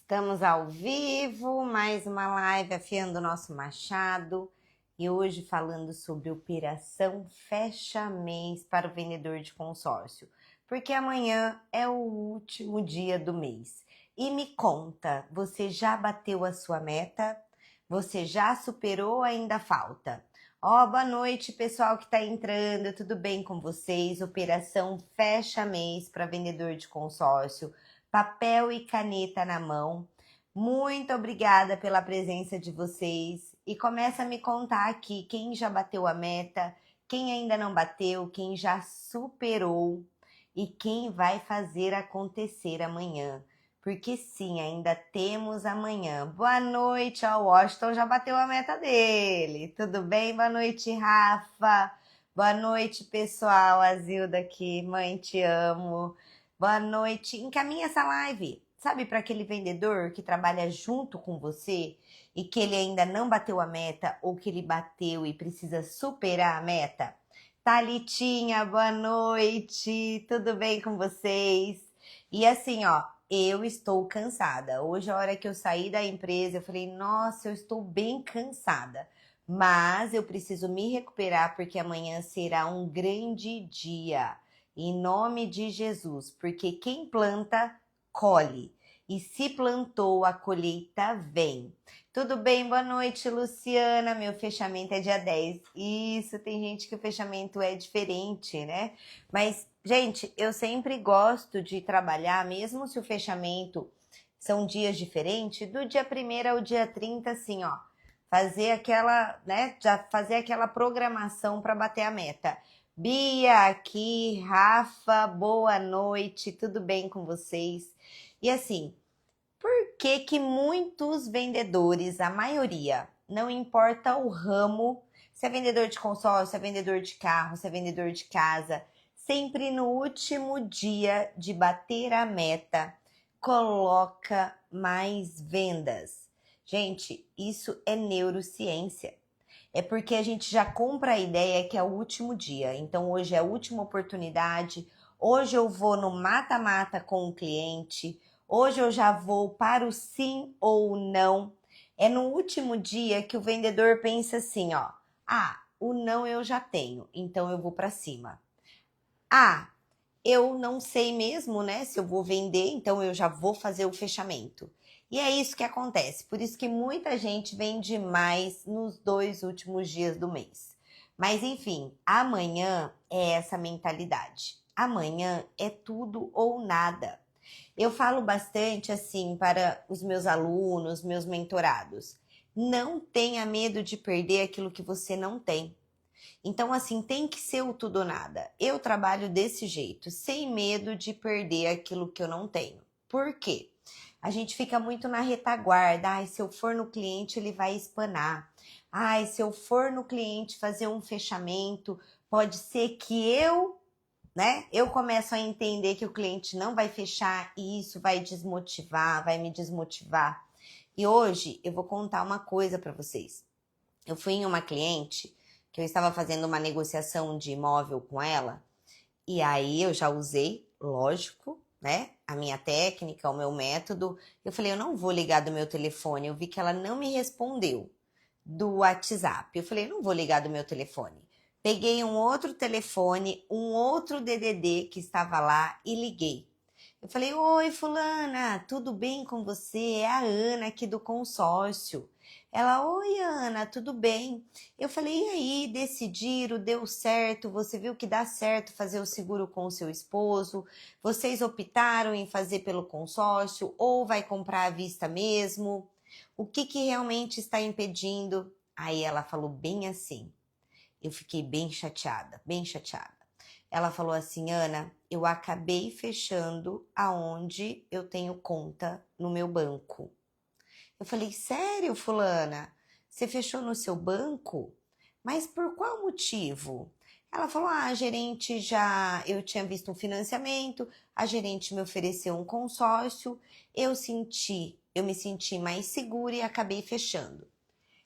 Estamos ao vivo, mais uma live afiando o nosso machado e hoje falando sobre operação fecha mês para o vendedor de consórcio, porque amanhã é o último dia do mês. E me conta, você já bateu a sua meta? Você já superou ou ainda falta? Boa noite, pessoal que está entrando, tudo bem com vocês? Operação fecha mês para vendedor de consórcio. Papel e caneta na mão. Muito obrigada pela presença de vocês. E começa a me contar aqui quem já bateu a meta, quem ainda não bateu, quem já superou e quem vai fazer acontecer amanhã. Porque sim, ainda temos amanhã. Boa noite, o Washington já bateu a meta dele. Tudo bem? Boa noite, Rafa. Boa noite, pessoal. A Zilda aqui, mãe, te amo. Boa noite. Encaminha essa live, sabe, para aquele vendedor que trabalha junto com você e que ele ainda não bateu a meta ou que ele bateu e precisa superar a meta? Thalitinha, boa noite. Tudo bem com vocês? E assim, eu estou cansada. Hoje, a hora que eu saí da empresa, eu falei, nossa, eu estou bem cansada. Mas eu preciso me recuperar porque amanhã será um grande dia. Em nome de Jesus, porque quem planta, colhe. E se plantou, a colheita vem. Tudo bem? Boa noite, Luciana. Meu fechamento é dia 10. Isso, tem gente que o fechamento é diferente, né? Mas, gente, eu sempre gosto de trabalhar, mesmo se o fechamento são dias diferentes, do dia 1º ao dia 30, assim, fazer aquela, né? Já fazer aquela programação para bater a meta. Bia aqui, Rafa, boa noite, tudo bem com vocês? E assim, por que que muitos vendedores, a maioria, não importa o ramo, se é vendedor de consórcio, se é vendedor de carro, se é vendedor de casa, sempre no último dia de bater a meta, coloca mais vendas? Gente, isso é neurociência. É porque a gente já compra a ideia que é o último dia. Então, hoje é a última oportunidade. Hoje eu vou no mata-mata com o cliente. Hoje eu já vou para o sim ou não. É no último dia que o vendedor pensa assim, o não eu já tenho, então eu vou para cima. Eu não sei mesmo, né, se eu vou vender, então eu já vou fazer o fechamento. E é isso que acontece, por isso que muita gente vende mais nos 2 últimos dias do mês. Mas enfim, amanhã é essa mentalidade. Amanhã é tudo ou nada. Eu falo bastante assim para os meus alunos, meus mentorados. Não tenha medo de perder aquilo que você não tem. Então, assim, tem que ser o tudo ou nada. Eu trabalho desse jeito, sem medo de perder aquilo que eu não tenho. Por quê? A gente fica muito na retaguarda. Se eu for no cliente, ele vai espanar. Se eu for no cliente fazer um fechamento, pode ser que eu começo a entender que o cliente não vai fechar e isso vai desmotivar, vai me desmotivar. E hoje eu vou contar uma coisa para vocês. Eu fui em uma cliente que eu estava fazendo uma negociação de imóvel com ela, e aí eu já usei, lógico, né, a minha técnica, o meu método. Eu falei, eu não vou ligar do meu telefone. Eu vi que ela não me respondeu do WhatsApp. Eu falei, eu não vou ligar do meu telefone. Peguei um outro telefone, um outro DDD que estava lá e liguei. Eu falei, oi fulana, tudo bem com você? É a Ana aqui do consórcio. Ela, oi Ana, tudo bem? Eu falei, e aí, decidiram, deu certo, você viu que dá certo fazer o seguro com o seu esposo? Vocês optaram em fazer pelo consórcio ou vai comprar à vista mesmo? O que que realmente está impedindo? Aí ela falou bem assim, eu fiquei bem chateada, bem chateada. Ela falou assim, Ana, eu acabei fechando aonde eu tenho conta no meu banco. Eu falei, sério, fulana? Você fechou no seu banco? Mas por qual motivo? Ela falou, a gerente eu tinha visto um financiamento, a gerente me ofereceu um consórcio, eu me senti mais segura e acabei fechando.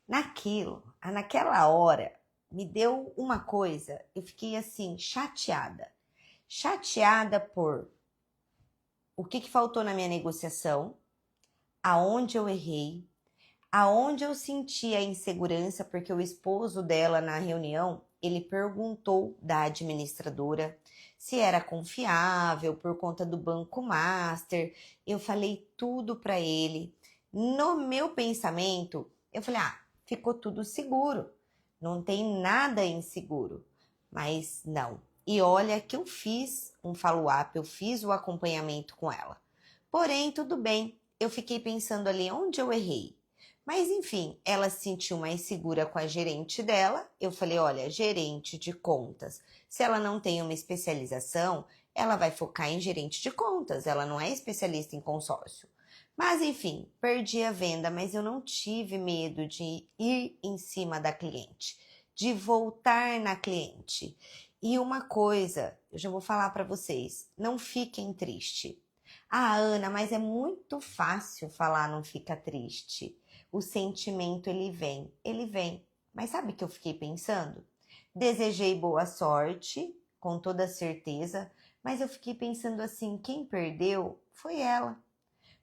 Naquela hora, me deu uma coisa, eu fiquei assim, chateada. Chateada por o que faltou na minha negociação, aonde eu errei, aonde eu senti a insegurança, porque o esposo dela na reunião, ele perguntou da administradora se era confiável por conta do Banco Master. Eu falei tudo para ele. No meu pensamento, eu falei: ficou tudo seguro, não tem nada inseguro. Mas não. E olha que eu fiz um follow-up, eu fiz o acompanhamento com ela. Porém, tudo bem, eu fiquei pensando ali onde eu errei. Mas enfim, ela se sentiu mais segura com a gerente dela. Eu falei: olha, gerente de contas, se ela não tem uma especialização, ela vai focar em gerente de contas, ela não é especialista em consórcio. Mas enfim, perdi a venda, mas eu não tive medo de ir em cima da cliente, de voltar na cliente. E uma coisa, eu já vou falar para vocês, não fiquem tristes. Ana, mas é muito fácil falar não fica triste. O sentimento ele vem. Mas sabe o que eu fiquei pensando? Desejei boa sorte, com toda certeza, mas eu fiquei pensando assim, quem perdeu foi ela.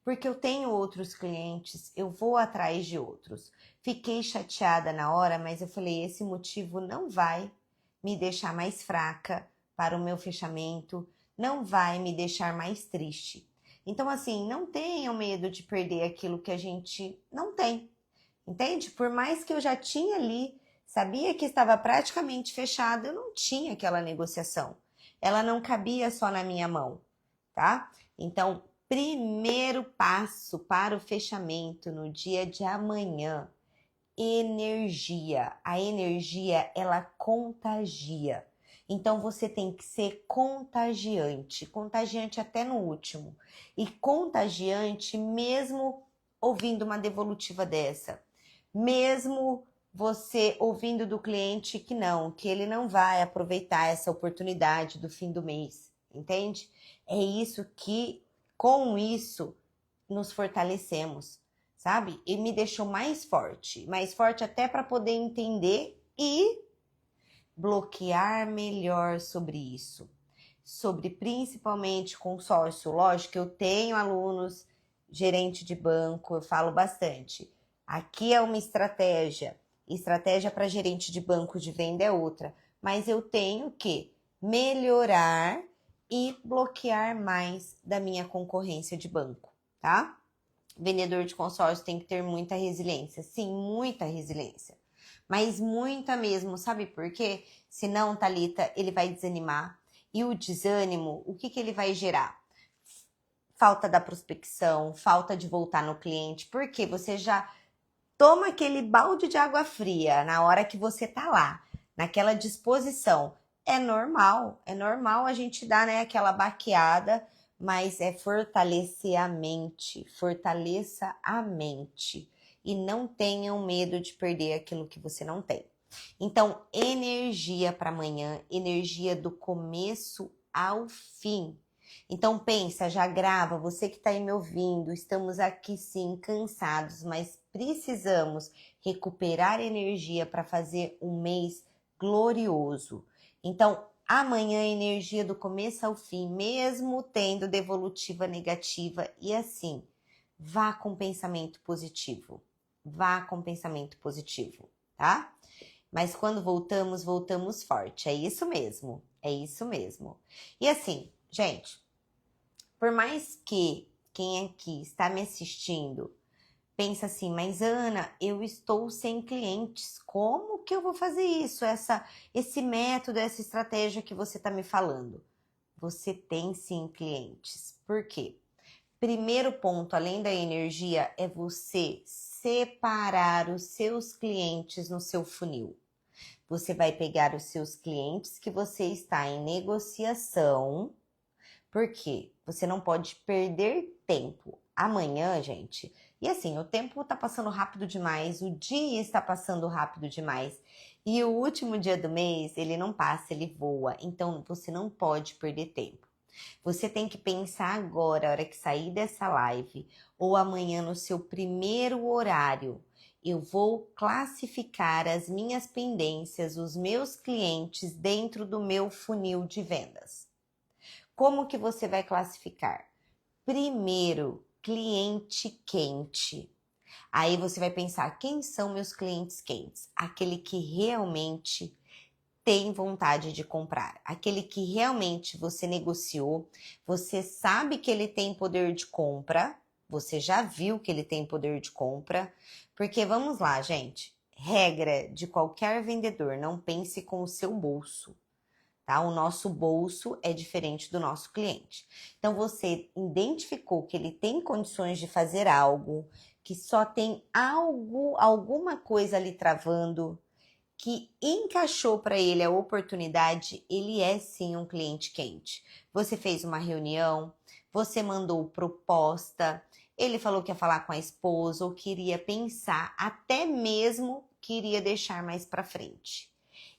Porque eu tenho outros clientes, eu vou atrás de outros. Fiquei chateada na hora, mas eu falei, esse motivo não vai me deixar mais fraca para o meu fechamento, não vai me deixar mais triste. Então, assim, não tenham medo de perder aquilo que a gente não tem, entende? Por mais que eu já tinha ali, sabia que estava praticamente fechado, eu não tinha aquela negociação. Ela não cabia só na minha mão, tá? Então, primeiro passo para o fechamento no dia de amanhã, energia. A energia, ela contagia. Então, você tem que ser contagiante até no último. E contagiante mesmo ouvindo uma devolutiva dessa. Mesmo você ouvindo do cliente que ele não vai aproveitar essa oportunidade do fim do mês, entende? É isso que, com isso, nos fortalecemos, sabe? E me deixou mais forte até para poder entender e bloquear melhor sobre isso. Sobre principalmente consórcio, lógico que eu tenho alunos, gerente de banco, eu falo bastante. Aqui é uma estratégia para gerente de banco de venda é outra, mas eu tenho que melhorar e bloquear mais da minha concorrência de banco, tá? Vendedor de consórcio tem que ter muita resiliência, sim, muita resiliência, mas muita mesmo, sabe por quê? Senão, Thalita, ele vai desanimar, e o desânimo, o que ele vai gerar? Falta da prospecção, falta de voltar no cliente, porque você já toma aquele balde de água fria na hora que você tá lá, naquela disposição. É normal a gente dar, né, aquela baqueada, mas é fortalecer a mente, fortaleça a mente e não tenham medo de perder aquilo que você não tem. Então, energia para amanhã, energia do começo ao fim. Então pensa, já grava, você que está aí me ouvindo, estamos aqui sim, cansados, mas precisamos recuperar energia para fazer um mês glorioso. Então, amanhã energia do começo ao fim, mesmo tendo devolutiva negativa, e assim, vá com pensamento positivo. Vá com pensamento positivo, tá? Mas quando voltamos, voltamos forte. É isso mesmo, é isso mesmo. E assim, gente, por mais que quem aqui está me assistindo pensa assim, mas Ana, eu estou sem clientes, como que eu vou fazer isso? Esse método, essa estratégia que você está me falando. Você tem sim clientes. Por quê? Primeiro ponto, além da energia, é você separar os seus clientes no seu funil. Você vai pegar os seus clientes que você está em negociação. Por quê? Você não pode perder tempo. Amanhã, gente, e assim, o tempo tá passando rápido demais, o dia está passando rápido demais. E o último dia do mês, ele não passa, ele voa. Então, você não pode perder tempo. Você tem que pensar agora, a hora que sair dessa live, ou amanhã no seu primeiro horário. Eu vou classificar as minhas pendências, os meus clientes dentro do meu funil de vendas. Como que você vai classificar? Primeiro, cliente quente. Aí você vai pensar, quem são meus clientes quentes? Aquele que realmente tem vontade de comprar, aquele que realmente você negociou, você sabe que ele tem poder de compra, você já viu que ele tem poder de compra, porque vamos lá, gente, regra de qualquer vendedor, não pense com o seu bolso, tá? O nosso bolso é diferente do nosso cliente. Então você identificou que ele tem condições de fazer algo, que só tem algo, alguma coisa ali travando, que encaixou para ele a oportunidade, ele é sim um cliente quente. Você fez uma reunião, você mandou proposta, ele falou que ia falar com a esposa ou queria pensar, até mesmo queria deixar mais para frente.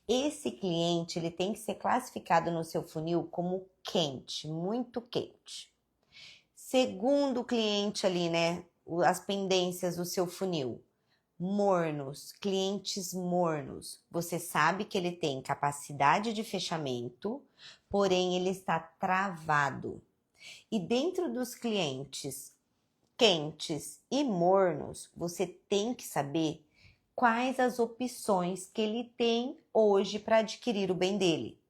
Esse cliente, ele tem que ser classificado no seu funil como quente, muito quente. Segundo cliente ali, né, as pendências do seu funil. Mornos, clientes mornos. Você sabe que ele tem capacidade de fechamento, porém ele está travado. E dentro dos clientes quentes e mornos, você tem que saber quais as opções que ele tem hoje para adquirir o bem dele.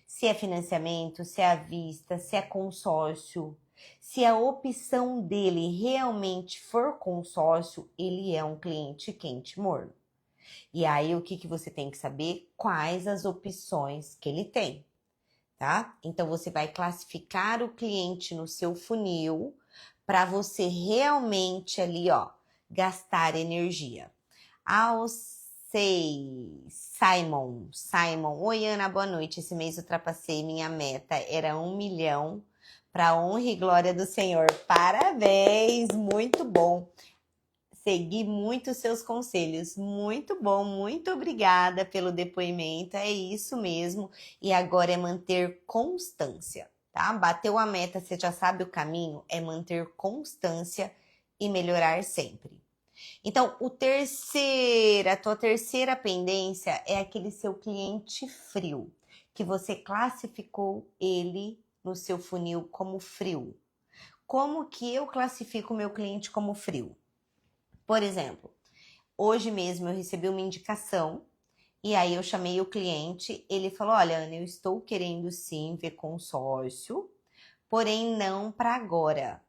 Se é financiamento, se é à vista, se é consórcio. Se a opção dele realmente for consórcio, ele é um cliente quente morno. E aí, o que você tem que saber? Quais as opções que ele tem, tá? Então, você vai classificar o cliente no seu funil para você realmente ali, ó, gastar energia. Simon. Oi, Ana, boa noite. Esse mês ultrapassei minha meta, era 1 milhão, para honra e glória do Senhor. Parabéns, muito bom. Segui muito seus conselhos, muito bom, muito obrigada pelo depoimento, é isso mesmo. E agora é manter constância, tá? Bateu a meta, você já sabe o caminho, é manter constância e melhorar sempre. Então, a tua terceira pendência é aquele seu cliente frio, que você classificou ele no seu funil como frio. Como que eu classifico o meu cliente como frio? Por exemplo, hoje mesmo eu recebi uma indicação e aí eu chamei o cliente, ele falou, olha, Ana, eu estou querendo sim ver consórcio, porém não para agora.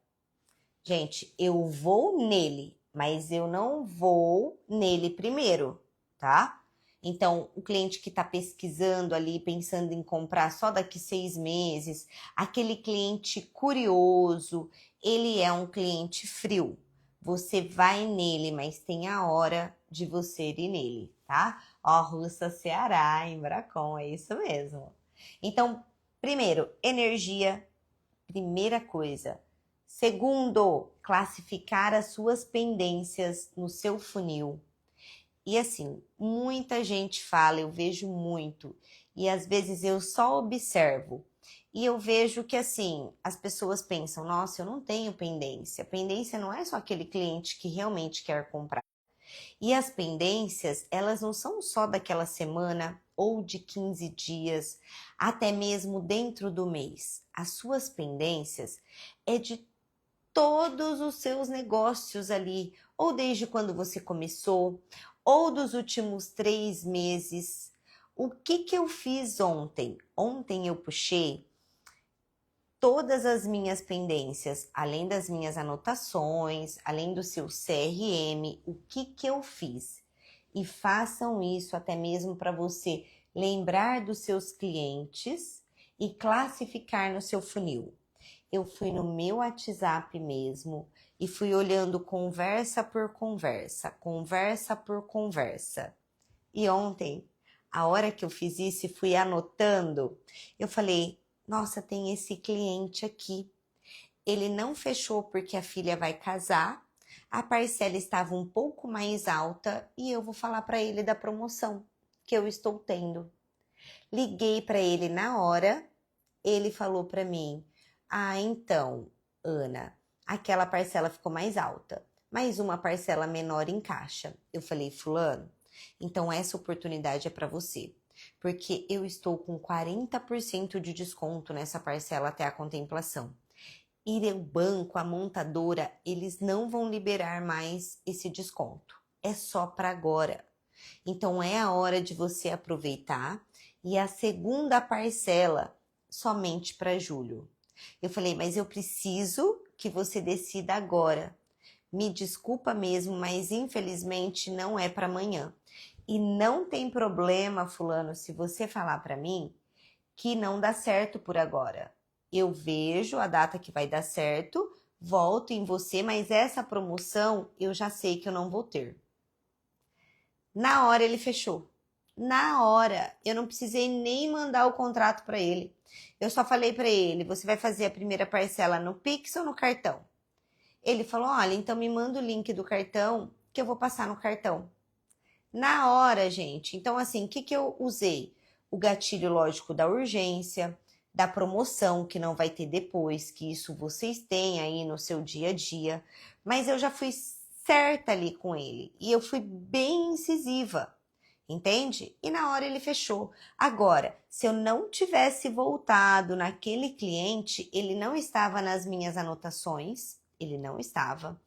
Gente, eu vou nele, mas eu não vou nele primeiro, tá? Então, o cliente que está pesquisando ali, pensando em comprar só daqui 6 meses, aquele cliente curioso, ele é um cliente frio. Você vai nele, mas tem a hora de você ir nele, tá? Ó, Russa, Ceará, em Bracon, é isso mesmo. Então, primeiro, energia, primeira coisa. Segundo, classificar as suas pendências no seu funil. E assim, muita gente fala, eu vejo muito, e às vezes eu só observo. E eu vejo que assim, as pessoas pensam, nossa, eu não tenho pendência. Pendência não é só aquele cliente que realmente quer comprar. E as pendências, elas não são só daquela semana ou de 15 dias, até mesmo dentro do mês. As suas pendências é de todos os seus negócios ali, ou desde quando você começou, ou dos últimos 3 meses. O que eu fiz ontem? Ontem eu puxei todas as minhas pendências, além das minhas anotações, além do seu CRM, o que eu fiz? E façam isso até mesmo para você lembrar dos seus clientes e classificar no seu funil. Eu fui no meu WhatsApp mesmo e fui olhando conversa por conversa, conversa por conversa. E ontem, a hora que eu fiz isso e fui anotando, eu falei, nossa, tem esse cliente aqui. Ele não fechou porque a filha vai casar, a parcela estava um pouco mais alta e eu vou falar para ele da promoção que eu estou tendo. Liguei para ele na hora, ele falou para mim, ah, então, Ana, aquela parcela ficou mais alta, mas uma parcela menor encaixa. Eu falei, fulano, então essa oportunidade é para você, porque eu estou com 40% de desconto nessa parcela até a contemplação. ir ao banco, a montadora, eles não vão liberar mais esse desconto. É só para agora. Então é a hora de você aproveitar e a segunda parcela somente para julho. Eu falei, mas eu preciso que você decida agora. Me desculpa mesmo, mas infelizmente não é para amanhã. E não tem problema, fulano, se você falar para mim que não dá certo por agora. Eu vejo a data que vai dar certo, volto em você, mas essa promoção eu já sei que eu não vou ter. Na hora ele fechou. Na hora, eu não precisei nem mandar o contrato para ele. Eu só falei para ele, você vai fazer a primeira parcela no Pix ou no cartão? Ele falou, olha, então me manda o link do cartão que eu vou passar no cartão. Na hora, gente. Então, assim, o que eu usei? O gatilho lógico da urgência, da promoção, que não vai ter depois, que isso vocês têm aí no seu dia a dia. Mas eu já fui certa ali com ele. E eu fui bem incisiva, entende? E na hora ele fechou. Agora, se eu não tivesse voltado naquele cliente, ele não estava nas minhas anotações, ele não estava.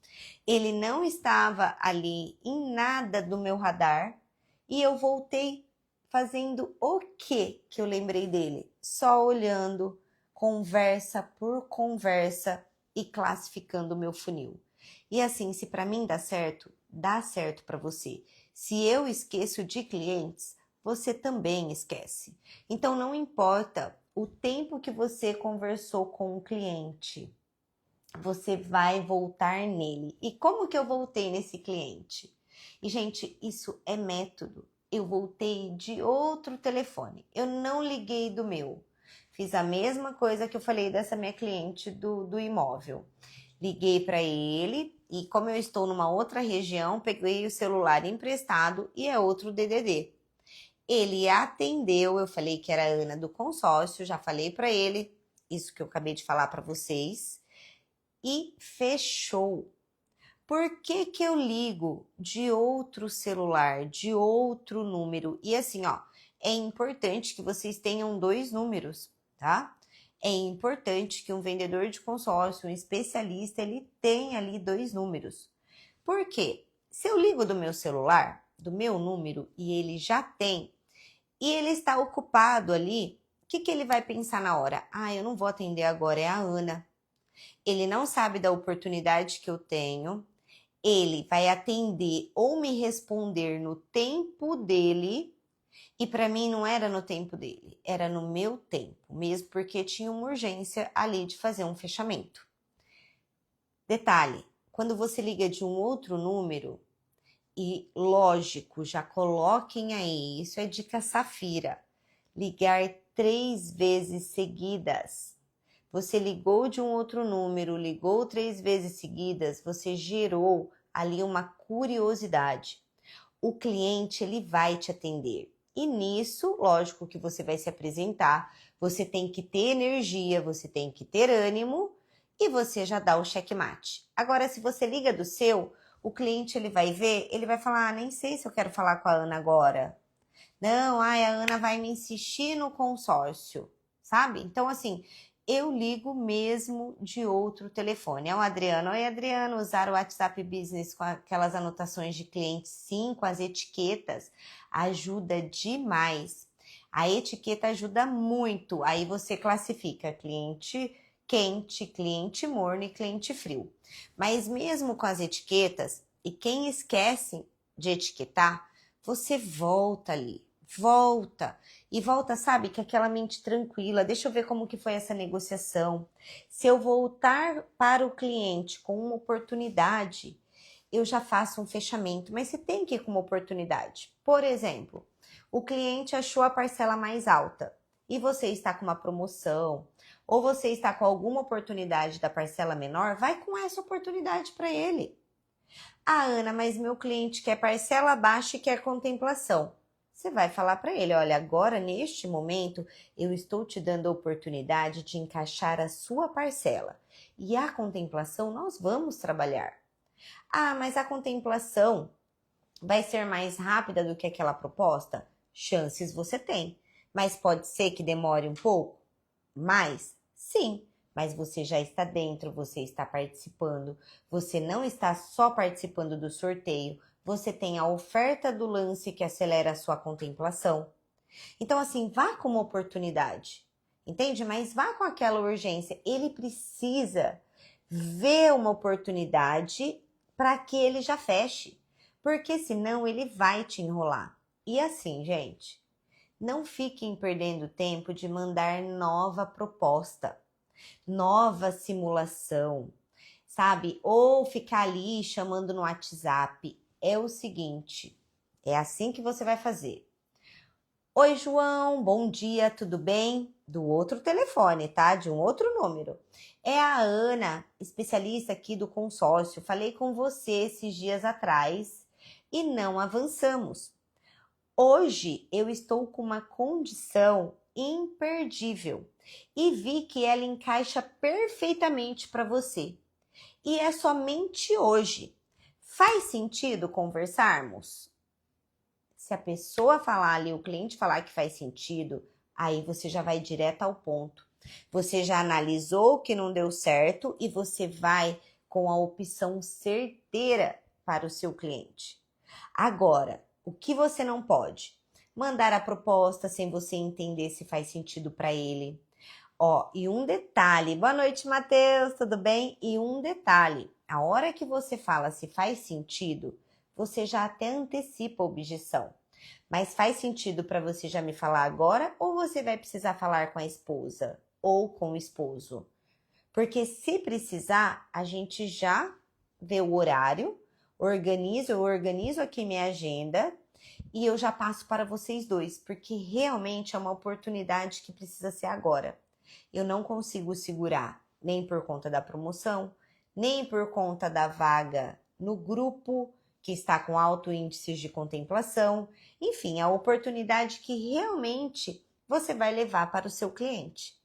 Ele não estava ali em nada do meu radar e eu voltei fazendo o que eu lembrei dele? Só olhando conversa por conversa e classificando o meu funil. E assim, se para mim dá certo para você. Se eu esqueço de clientes, você também esquece. Então não importa o tempo que você conversou com o cliente, você vai voltar nele. E como que eu voltei nesse cliente? E, gente, isso é método. Eu voltei de outro telefone. Eu não liguei do meu. Fiz a mesma coisa que eu falei dessa minha cliente do imóvel. Liguei para ele e, como eu estou numa outra região, peguei o celular emprestado e é outro DDD. Ele atendeu, eu falei que era a Ana do consórcio, já falei para ele, isso que eu acabei de falar para vocês. E fechou. Por que que eu ligo de outro celular, de outro número? E assim, ó, é importante que vocês tenham 2 números, tá? É importante que um vendedor de consórcio, um especialista, ele tenha ali 2 números. Por quê? Se eu ligo do meu celular, do meu número, e ele já tem, e ele está ocupado ali, o que que ele vai pensar na hora? Ah, eu não vou atender agora, é a Ana. Ele não sabe da oportunidade que eu tenho, ele vai atender ou me responder no tempo dele, e para mim não era no tempo dele, era no meu tempo, mesmo porque tinha uma urgência ali de fazer um fechamento. Detalhe, quando você liga de um outro número, e lógico, já coloquem aí, isso é dica safira, ligar 3 vezes seguidas. Você ligou de um outro número, ligou 3 vezes seguidas, você gerou ali uma curiosidade. O cliente, ele vai te atender. E nisso, lógico que você vai se apresentar, você tem que ter energia, você tem que ter ânimo e você já dá o checkmate. Agora, se você liga do seu, o cliente ele vai ver, ele vai falar, nem sei se eu quero falar com a Ana agora. Não, a Ana vai me insistir no consórcio, sabe? Então, assim, eu ligo mesmo de outro telefone. É o Adriano. Oi, Adriano, usar o WhatsApp Business com aquelas anotações de clientes, sim, com as etiquetas, ajuda demais. A etiqueta ajuda muito. Aí você classifica cliente quente, cliente morno e cliente frio. Mas mesmo com as etiquetas, e quem esquece de etiquetar, você volta ali, volta. E volta, sabe, com aquela mente tranquila. Deixa eu ver como que foi essa negociação. Se eu voltar para o cliente com uma oportunidade, eu já faço um fechamento. Mas você tem que ir com uma oportunidade. Por exemplo, o cliente achou a parcela mais alta e você está com uma promoção ou você está com alguma oportunidade da parcela menor, vai com essa oportunidade para ele. Ah, Ana, mas meu cliente quer parcela baixa e quer contemplação. Você vai falar para ele, olha, agora neste momento eu estou te dando a oportunidade de encaixar a sua parcela. E a contemplação nós vamos trabalhar. Ah, mas a contemplação vai ser mais rápida do que aquela proposta? Chances você tem. Mas pode ser que demore um pouco? Mais? Sim. mas você já está dentro, você está participando, você não está só participando do sorteio, você tem a oferta do lance que acelera a sua contemplação. Então, assim, vá com uma oportunidade, entende? Mas vá com aquela urgência. Ele precisa ver uma oportunidade para que ele já feche, porque senão ele vai te enrolar. E assim, gente, não fiquem perdendo tempo de mandar nova proposta, nova simulação, sabe? Ou ficar ali chamando no WhatsApp. É o seguinte, é assim que você vai fazer. Oi, João, bom dia, tudo bem? Do outro telefone, tá? De um outro número. É a Ana, especialista aqui do consórcio. Falei com você esses dias atrás e não avançamos. Hoje eu estou com uma condição imperdível e vi que ela encaixa perfeitamente para você. E é somente hoje. Faz sentido conversarmos? Se a pessoa falar ali, o cliente falar que faz sentido, aí você já vai direto ao ponto. Você já analisou o que não deu certo e você vai com a opção certeira para o seu cliente. Agora, o que você não pode? Mandar a proposta sem você entender se faz sentido para ele. Ó, e um detalhe, boa noite, Matheus, tudo bem? E um detalhe, a hora que você fala se faz sentido, você já até antecipa a objeção. Mas faz sentido para você já me falar agora ou você vai precisar falar com a esposa ou com o esposo? Porque se precisar, a gente já vê o horário, eu organizo aqui minha agenda e eu já passo para vocês dois, porque realmente é uma oportunidade que precisa ser agora. Eu não consigo segurar, nem por conta da promoção, nem por conta da vaga no grupo que está com alto índice de contemplação. Enfim, a oportunidade que realmente você vai levar para o seu cliente.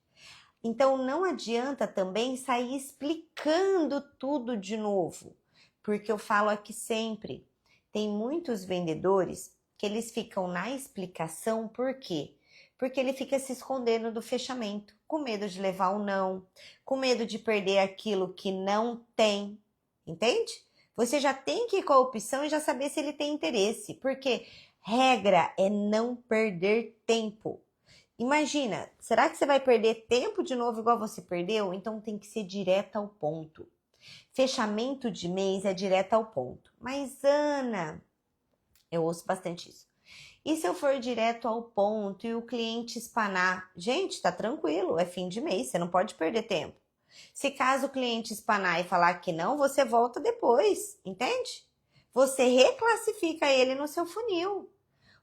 Então, não adianta também sair explicando tudo de novo, porque eu falo aqui sempre, tem muitos vendedores que eles ficam na explicação, por quê? Porque ele fica se escondendo do fechamento, com medo de levar um não, com medo de perder aquilo que não tem, entende? Você já tem que ir com a opção e já saber se ele tem interesse, porque regra é não perder tempo. Imagina, será que você vai perder tempo de novo igual você perdeu? Então tem que ser direto ao ponto. Fechamento de mês é direto ao ponto. Mas Ana, eu ouço bastante isso. E se eu for direto ao ponto e o cliente espanar? Gente, tá tranquilo, é fim de mês, você não pode perder tempo. Se caso o cliente espanar e falar que não, você volta depois, entende? Você reclassifica ele no seu funil.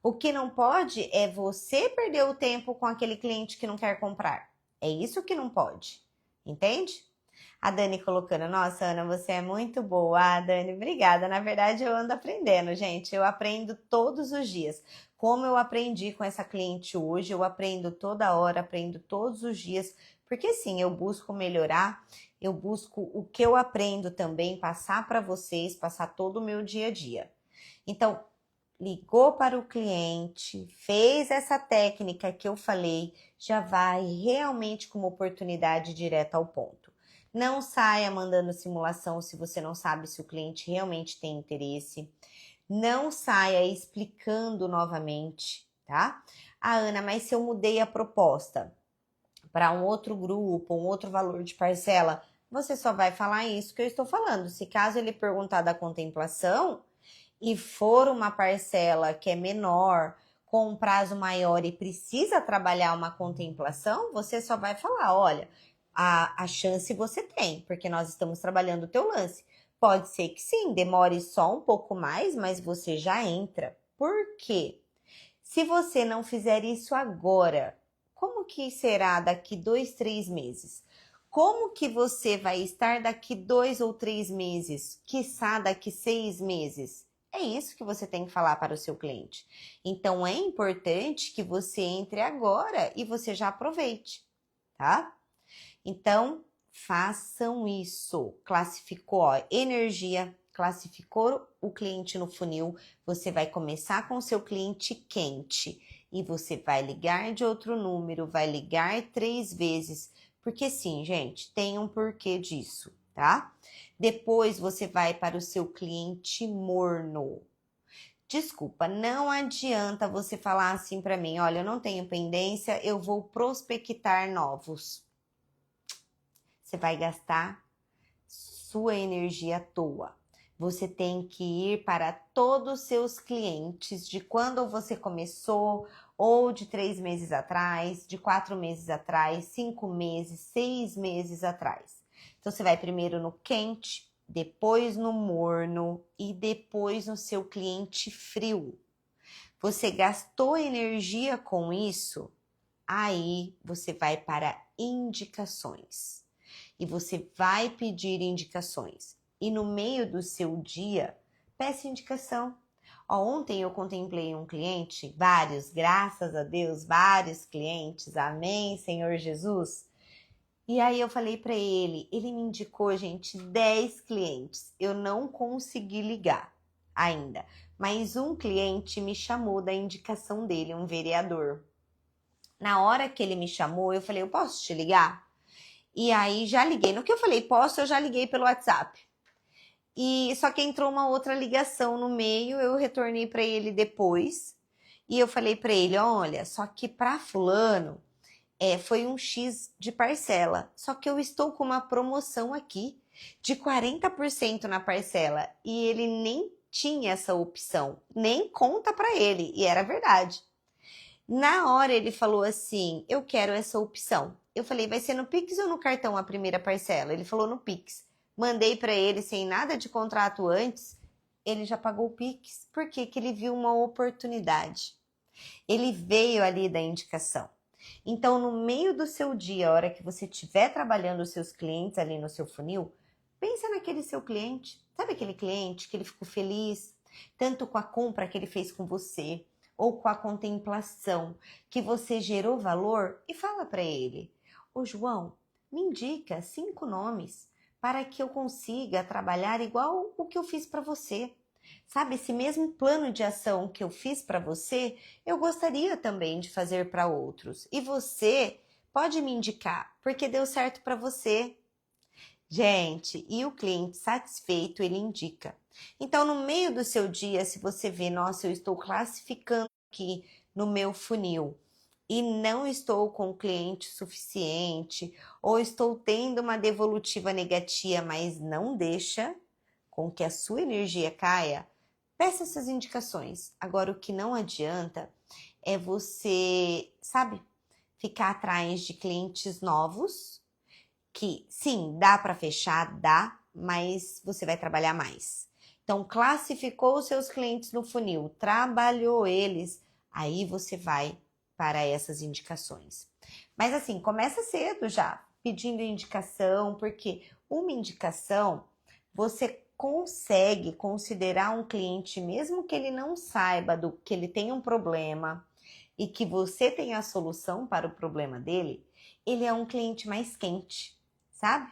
O que não pode é você perder o tempo com aquele cliente que não quer comprar. É isso que não pode, entende? A Dani colocando, nossa, Ana, você é muito boa. Ah, Dani, obrigada. Na verdade, eu ando aprendendo, gente. Eu aprendo todos os dias. Como eu aprendi com essa cliente hoje, eu aprendo toda hora, aprendo todos os dias. Porque sim, eu busco melhorar, eu busco o que eu aprendo também, passar para vocês, passar todo o meu dia a dia. Então, ligou para o cliente, fez essa técnica que eu falei, já vai realmente com uma oportunidade direta ao ponto. Não saia mandando simulação se você não sabe se o cliente realmente tem interesse. Não saia explicando novamente, tá? Ah, Ana, mas se eu mudei a proposta para um outro grupo, um outro valor de parcela, você só vai falar isso que eu estou falando. Se caso ele perguntar da contemplação e for uma parcela que é menor, com um prazo maior e precisa trabalhar uma contemplação, você só vai falar, olha, a chance você tem, porque nós estamos trabalhando o teu lance. Pode ser que sim, demore só um pouco mais, mas você já entra. Por quê? Se você não fizer isso agora, como que será daqui 2, 3 meses? Como que você vai estar daqui 2 ou 3 meses? Quiçá daqui 6 meses? É isso que você tem que falar para o seu cliente. Então, é importante que você entre agora e você já aproveite, tá? Então, façam isso. Classificou, ó, energia, classificou o cliente no funil, você vai começar com o seu cliente quente e você vai ligar de outro número, vai ligar 3 vezes, Porque sim, gente, tem um porquê disso, tá? Depois você vai para o seu cliente morno. Desculpa, não adianta você falar assim para mim, olha, eu não tenho pendência, eu vou prospectar novos. Você vai gastar sua energia à toa. Você tem que ir para todos os seus clientes de quando você começou, ou de 3 meses atrás, de 4 meses atrás, 5 meses, 6 meses atrás. Então você vai primeiro no quente, depois no morno e depois no seu cliente frio. Você gastou energia com isso? Aí você vai para indicações. E você vai pedir indicações. E no meio do seu dia, peça indicação. Ó, ontem eu contemplei um cliente, vários, graças a Deus, vários clientes, amém, Senhor Jesus. E aí eu falei para ele me indicou, gente, 10 clientes. Eu não consegui ligar ainda, mas um cliente me chamou da indicação dele, um vereador. Na hora que ele me chamou, eu falei, eu posso te ligar? E aí já liguei. No que eu falei, posso, eu já liguei pelo WhatsApp. E só que entrou uma outra ligação no meio, eu retornei para ele depois. E eu falei para ele, olha, só que para fulano foi um X de parcela. Só que eu estou com uma promoção aqui de 40% na parcela e ele nem tinha essa opção, nem conta para ele, e era verdade. Na hora ele falou assim, eu quero essa opção. Eu falei, vai ser no Pix ou no cartão a primeira parcela? Ele falou no Pix. Mandei para ele sem nada de contrato antes, ele já pagou o Pix. Por quê? Que ele viu uma oportunidade. Ele veio ali da indicação. Então, no meio do seu dia, a hora que você estiver trabalhando os seus clientes ali no seu funil, pensa naquele seu cliente. Sabe aquele cliente que ele ficou feliz, tanto com a compra que ele fez com você, ou com a contemplação que você gerou valor, e fala para ele, ô João, me indica 5 nomes para que eu consiga trabalhar igual o que eu fiz para você. Sabe, esse mesmo plano de ação que eu fiz para você, eu gostaria também de fazer para outros. E você pode me indicar, porque deu certo para você. Gente, e o cliente satisfeito, ele indica. Então, no meio do seu dia, se você vê, nossa, eu estou classificando aqui no meu funil e não estou com cliente suficiente, ou estou tendo uma devolutiva negativa, mas não deixa com que a sua energia caia, peça essas indicações. Agora, o que não adianta é você, sabe, ficar atrás de clientes novos, que sim, dá para fechar, dá, mas você vai trabalhar mais. Então, classificou os seus clientes no funil, trabalhou eles, aí você vai para essas indicações. Mas assim, começa cedo já, pedindo indicação, porque uma indicação você consegue considerar um cliente, mesmo que ele não saiba do que ele tem um problema e que você tem a solução para o problema dele, ele é um cliente mais quente, sabe?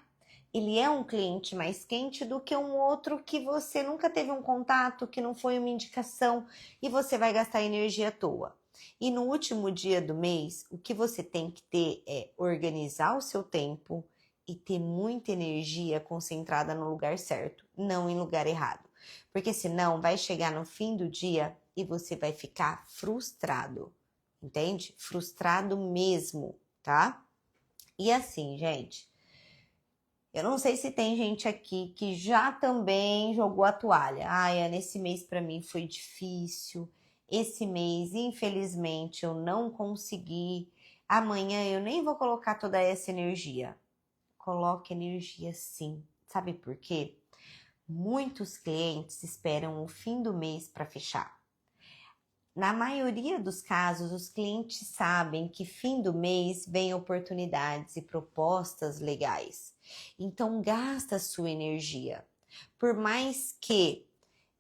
Ele é um cliente mais quente do que um outro que você nunca teve um contato, que não foi uma indicação, e você vai gastar energia à toa. E no último dia do mês, o que você tem que ter é organizar o seu tempo e ter muita energia concentrada no lugar certo, não em lugar errado. Porque senão vai chegar no fim do dia e você vai ficar frustrado, entende? Frustrado mesmo, tá? E assim, gente, eu não sei se tem gente aqui que já também jogou a toalha. Ai, Ana, esse mês para mim foi difícil. Esse mês, infelizmente, eu não consegui. Amanhã eu nem vou colocar toda essa energia. Coloque energia sim. Sabe por quê? Muitos clientes esperam o fim do mês para fechar. Na maioria dos casos, os clientes sabem que fim do mês vem oportunidades e propostas legais. Então, gasta a sua energia. Por mais que,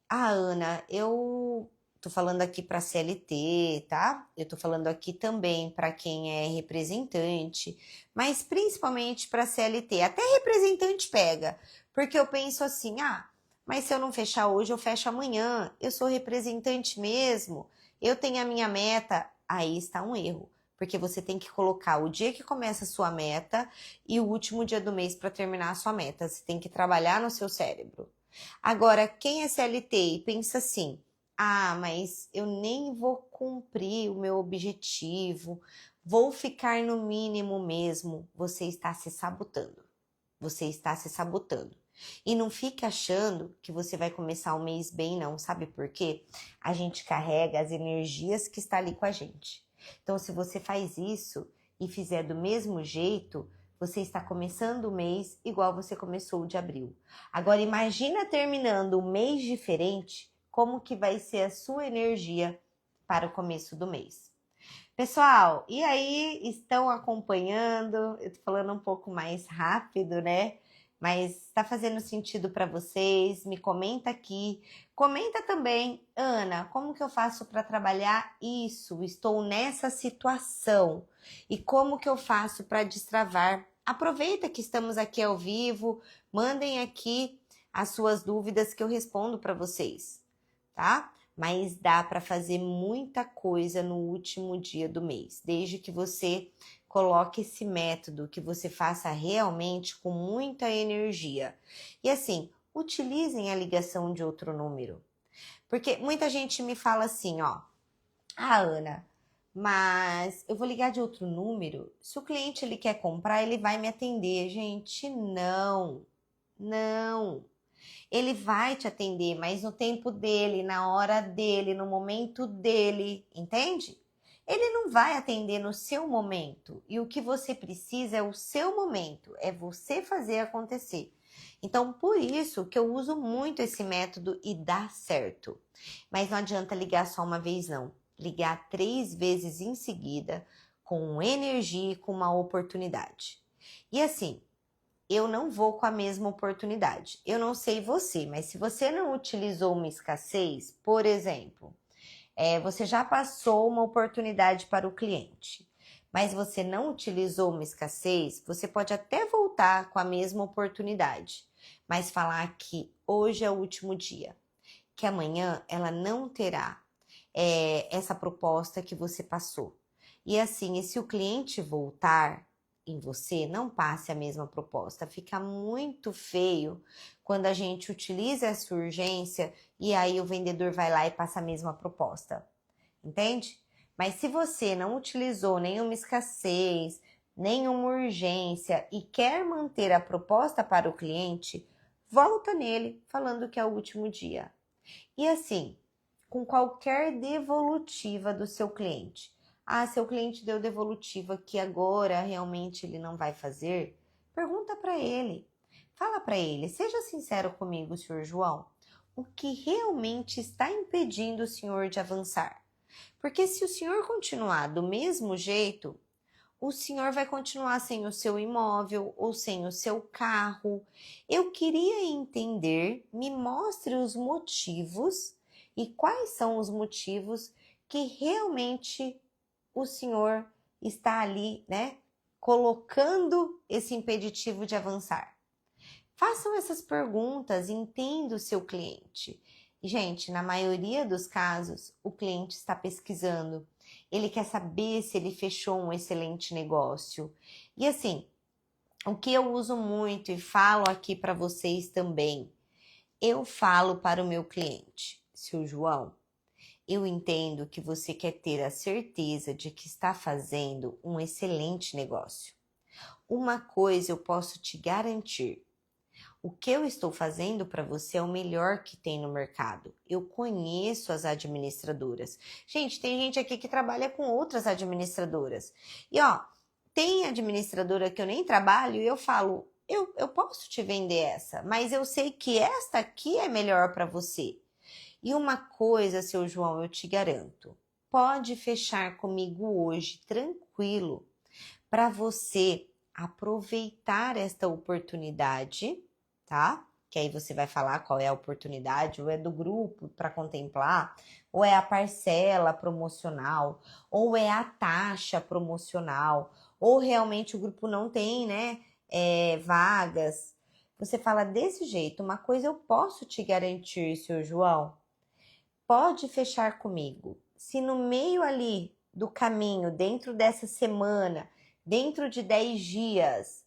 Ana, eu tô falando aqui para CLT, tá? Eu tô falando aqui também para quem é representante, mas principalmente para CLT. Até representante pega, porque eu penso assim, mas se eu não fechar hoje, eu fecho amanhã. Eu sou representante mesmo. Eu tenho a minha meta, aí está um erro. Porque você tem que colocar o dia que começa a sua meta e o último dia do mês para terminar a sua meta. Você tem que trabalhar no seu cérebro. Agora, quem é CLT e pensa assim: ah, mas eu nem vou cumprir o meu objetivo, vou ficar no mínimo mesmo. Você está se sabotando. Você está se sabotando. E não fique achando que você vai começar o mês bem, não. Sabe por quê? A gente carrega as energias que está ali com a gente. Então, se você faz isso e fizer do mesmo jeito, você está começando o mês igual você começou o de abril. Agora, imagina terminando um mês diferente, como que vai ser a sua energia para o começo do mês. Pessoal, e aí, estão acompanhando? Eu tô falando um pouco mais rápido, né? Mas está fazendo sentido para vocês? Me comenta aqui. Comenta também, Ana, como que eu faço para trabalhar isso? Estou nessa situação. E como que eu faço para destravar? Aproveita que estamos aqui ao vivo, mandem aqui as suas dúvidas que eu respondo para vocês, tá? Mas dá para fazer muita coisa no último dia do mês, desde que você coloque esse método, que você faça realmente com muita energia. E assim, utilizem a ligação de outro número. Porque muita gente me fala assim, ó: ah, Ana, mas eu vou ligar de outro número? Se o cliente ele quer comprar, ele vai me atender. Gente, não. Não. Ele vai te atender, mas no tempo dele, na hora dele, no momento dele, entende? Ele não vai atender no seu momento. E o que você precisa é o seu momento, é você fazer acontecer. Então, por isso que eu uso muito esse método e dá certo. Mas não adianta ligar só uma vez, não. Ligar 3 vezes em seguida, com energia e com uma oportunidade. E assim, eu não vou com a mesma oportunidade. Eu não sei você, mas se você não utilizou uma escassez, por exemplo, você já passou uma oportunidade para o cliente, mas você não utilizou uma escassez, você pode até voltar com a mesma oportunidade, mas falar que hoje é o último dia, que amanhã ela não terá essa proposta que você passou. E assim, e se o cliente voltar em você, não passe a mesma proposta. Fica muito feio quando a gente utiliza essa urgência e aí o vendedor vai lá e passa a mesma proposta. Entende? Mas se você não utilizou nenhuma escassez, nenhuma urgência e quer manter a proposta para o cliente, volta nele falando que é o último dia. E assim, com qualquer devolutiva do seu cliente. Ah, seu cliente deu devolutiva que agora realmente ele não vai fazer? Pergunta para ele. Fala para ele, seja sincero comigo, senhor João. O que realmente está impedindo o senhor de avançar? Porque se o senhor continuar do mesmo jeito, o senhor vai continuar sem o seu imóvel ou sem o seu carro. Eu queria entender, me mostre os motivos e quais são os motivos que realmente o senhor está ali, né, colocando esse impeditivo de avançar. Façam essas perguntas, entenda o seu cliente. Gente, na maioria dos casos, o cliente está pesquisando. Ele quer saber se ele fechou um excelente negócio. E assim, o que eu uso muito e falo aqui para vocês também, eu falo para o meu cliente, seu João, eu entendo que você quer ter a certeza de que está fazendo um excelente negócio. Uma coisa eu posso te garantir, o que eu estou fazendo para você é o melhor que tem no mercado. Eu conheço as administradoras. Gente, tem gente aqui que trabalha com outras administradoras. E ó, tem administradora que eu nem trabalho e eu falo, eu posso te vender essa, mas eu sei que esta aqui é melhor para você. E uma coisa, seu João, eu te garanto, pode fechar comigo hoje, tranquilo, para você aproveitar esta oportunidade, tá? Que aí você vai falar qual é a oportunidade, ou é do grupo para contemplar, ou é a parcela promocional, ou é a taxa promocional, ou realmente o grupo não tem, né, vagas. Você fala desse jeito, uma coisa eu posso te garantir, seu João, pode fechar comigo. Se no meio ali do caminho, dentro dessa semana, dentro de 10 dias,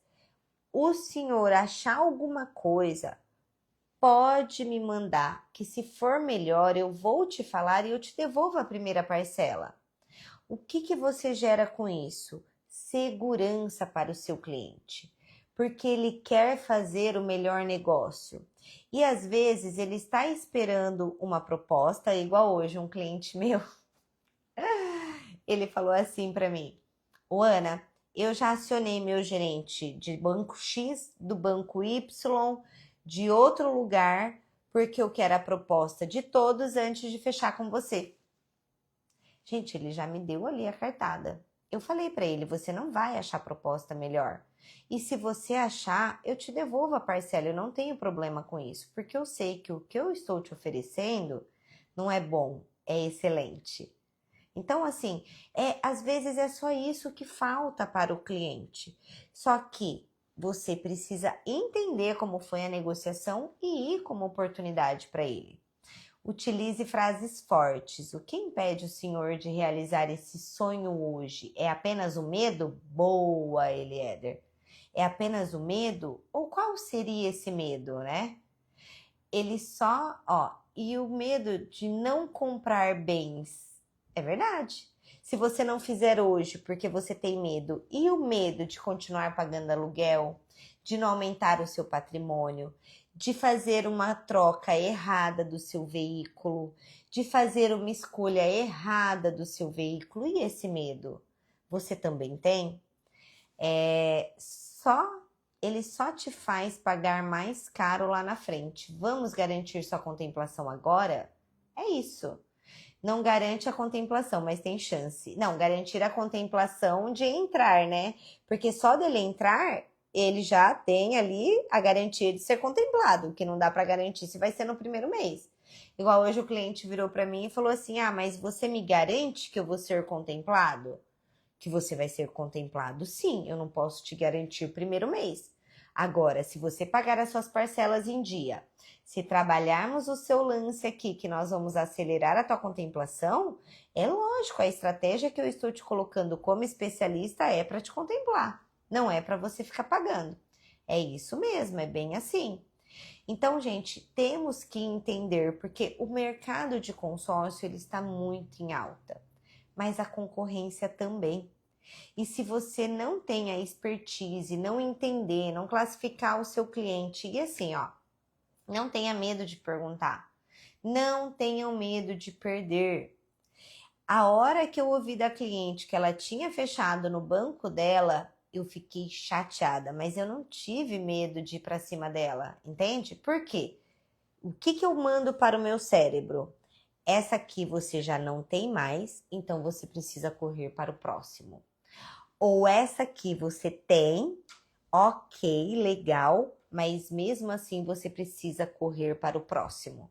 o senhor achar alguma coisa, pode me mandar, que se for melhor, eu vou te falar e eu te devolvo a primeira parcela. O que você gera com isso? Segurança para o seu cliente, porque ele quer fazer o melhor negócio. E às vezes ele está esperando uma proposta, igual hoje um cliente meu, ele falou assim para mim: "Ô Ana, eu já acionei meu gerente de banco X, do banco Y, de outro lugar, porque eu quero a proposta de todos antes de fechar com você." Gente, ele já me deu ali a cartada. Eu falei para ele: "Você não vai achar proposta melhor. E se você achar, eu te devolvo a parcela, eu não tenho problema com isso, porque eu sei que o que eu estou te oferecendo não é bom, é excelente." Então, assim, às vezes é só isso que falta para o cliente. Só que você precisa entender como foi a negociação e ir como oportunidade para ele. Utilize frases fortes. O que impede o senhor de realizar esse sonho hoje? É apenas o medo? Boa, Eliéder. É apenas o medo? Ou qual seria esse medo, né? Ele só, e o medo de não comprar bens. É verdade. Se você não fizer hoje porque você tem medo, e o medo de continuar pagando aluguel, de não aumentar o seu patrimônio, de fazer uma troca errada do seu veículo, de fazer uma escolha errada do seu veículo, e esse medo? Você também tem? Ele só te faz pagar mais caro lá na frente. Vamos garantir sua contemplação agora? É isso. Não garante a contemplação, mas tem chance. Não, garantir a contemplação de entrar, né? Porque só dele entrar, ele já tem ali a garantia de ser contemplado, que não dá para garantir se vai ser no primeiro mês. Igual hoje o cliente virou para mim e falou assim: "Ah, mas você me garante que eu vou ser contemplado?" Que você vai ser contemplado? Sim, eu não posso te garantir o primeiro mês. Agora, se você pagar as suas parcelas em dia, se trabalharmos o seu lance aqui, que nós vamos acelerar a tua contemplação, é lógico, a estratégia que eu estou te colocando como especialista é para te contemplar, não é para você ficar pagando. É isso mesmo, é bem assim. Então, gente, temos que entender, porque o mercado de consórcio ele está muito em alta, mas a concorrência também. E se você não tem a expertise, não entender, não classificar o seu cliente, e assim, não tenha medo de perguntar, não tenham medo de perder. A hora que eu ouvi da cliente que ela tinha fechado no banco dela, eu fiquei chateada, mas eu não tive medo de ir para cima dela, entende? Por quê? O que eu mando para o meu cérebro? Essa aqui você já não tem mais, então você precisa correr para o próximo. Ou essa aqui você tem, ok, legal, mas mesmo assim você precisa correr para o próximo.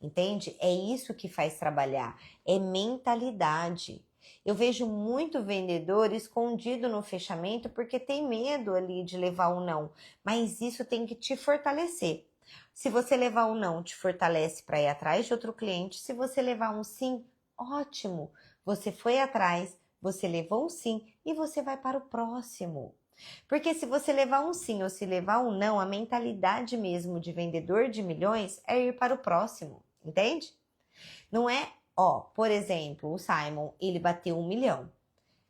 Entende? É isso que faz trabalhar, é mentalidade. Eu vejo muito vendedor escondido no fechamento porque tem medo ali de levar um não, mas isso tem que te fortalecer. Se você levar um não, te fortalece para ir atrás de outro cliente. Se você levar um sim, ótimo. Você foi atrás, você levou um sim e você vai para o próximo. Porque se você levar um sim ou se levar um não, a mentalidade mesmo de vendedor de milhões é ir para o próximo, entende? Não é, por exemplo, o Simon, ele bateu 1 milhão.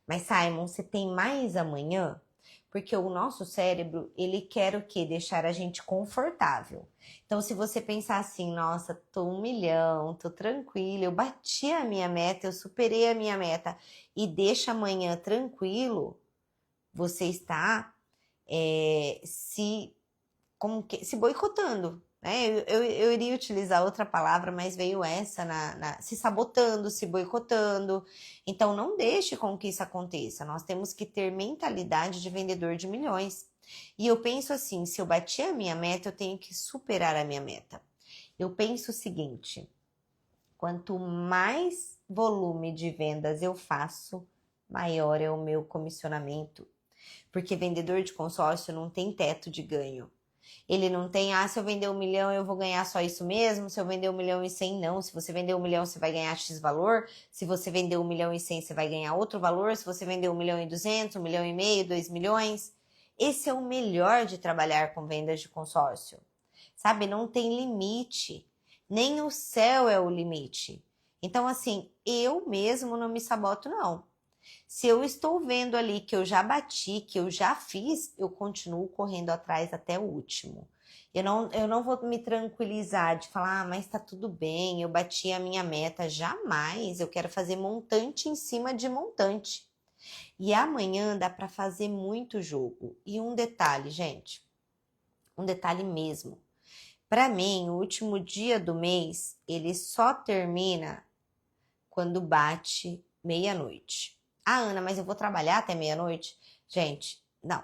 Mas Simon, você tem mais amanhã? Porque o nosso cérebro, ele quer o quê? Deixar a gente confortável. Então, se você pensar assim, nossa, tô 1 milhão, tô tranquila, eu bati a minha meta, eu superei a minha meta e deixa amanhã tranquilo, você está se boicotando, né? Eu iria utilizar outra palavra, mas veio essa se sabotando, se boicotando. Então não deixe com que isso aconteça. Nós temos que ter mentalidade de vendedor de milhões. E eu penso assim, se eu bati a minha meta, eu tenho que superar a minha meta. Eu penso o seguinte: quanto mais volume de vendas eu faço, maior é o meu comissionamento. Porque vendedor de consórcio não tem teto de ganho. Ele não tem, se eu vender 1 milhão eu vou ganhar só isso mesmo, se eu vender 1 milhão e 100, não. Se você vender 1 milhão, você vai ganhar X valor, se você vender 1 milhão e 100, você vai ganhar outro valor, se você vender 1 milhão e 200, 1 milhão e meio, 2 milhões. Esse é o melhor de trabalhar com vendas de consórcio. Sabe, não tem limite, nem o céu é o limite. Então, assim, eu mesmo não me saboto, não. Se eu estou vendo ali que eu já bati, que eu já fiz, eu continuo correndo atrás até o último. Eu não vou me tranquilizar de falar, mas tá tudo bem, eu bati a minha meta. Jamais, eu quero fazer montante em cima de montante. E amanhã dá para fazer muito jogo. E um detalhe, gente, um detalhe mesmo. Para mim, o último dia do mês, ele só termina quando bate meia-noite. Ana, mas eu vou trabalhar até meia-noite? Gente, não.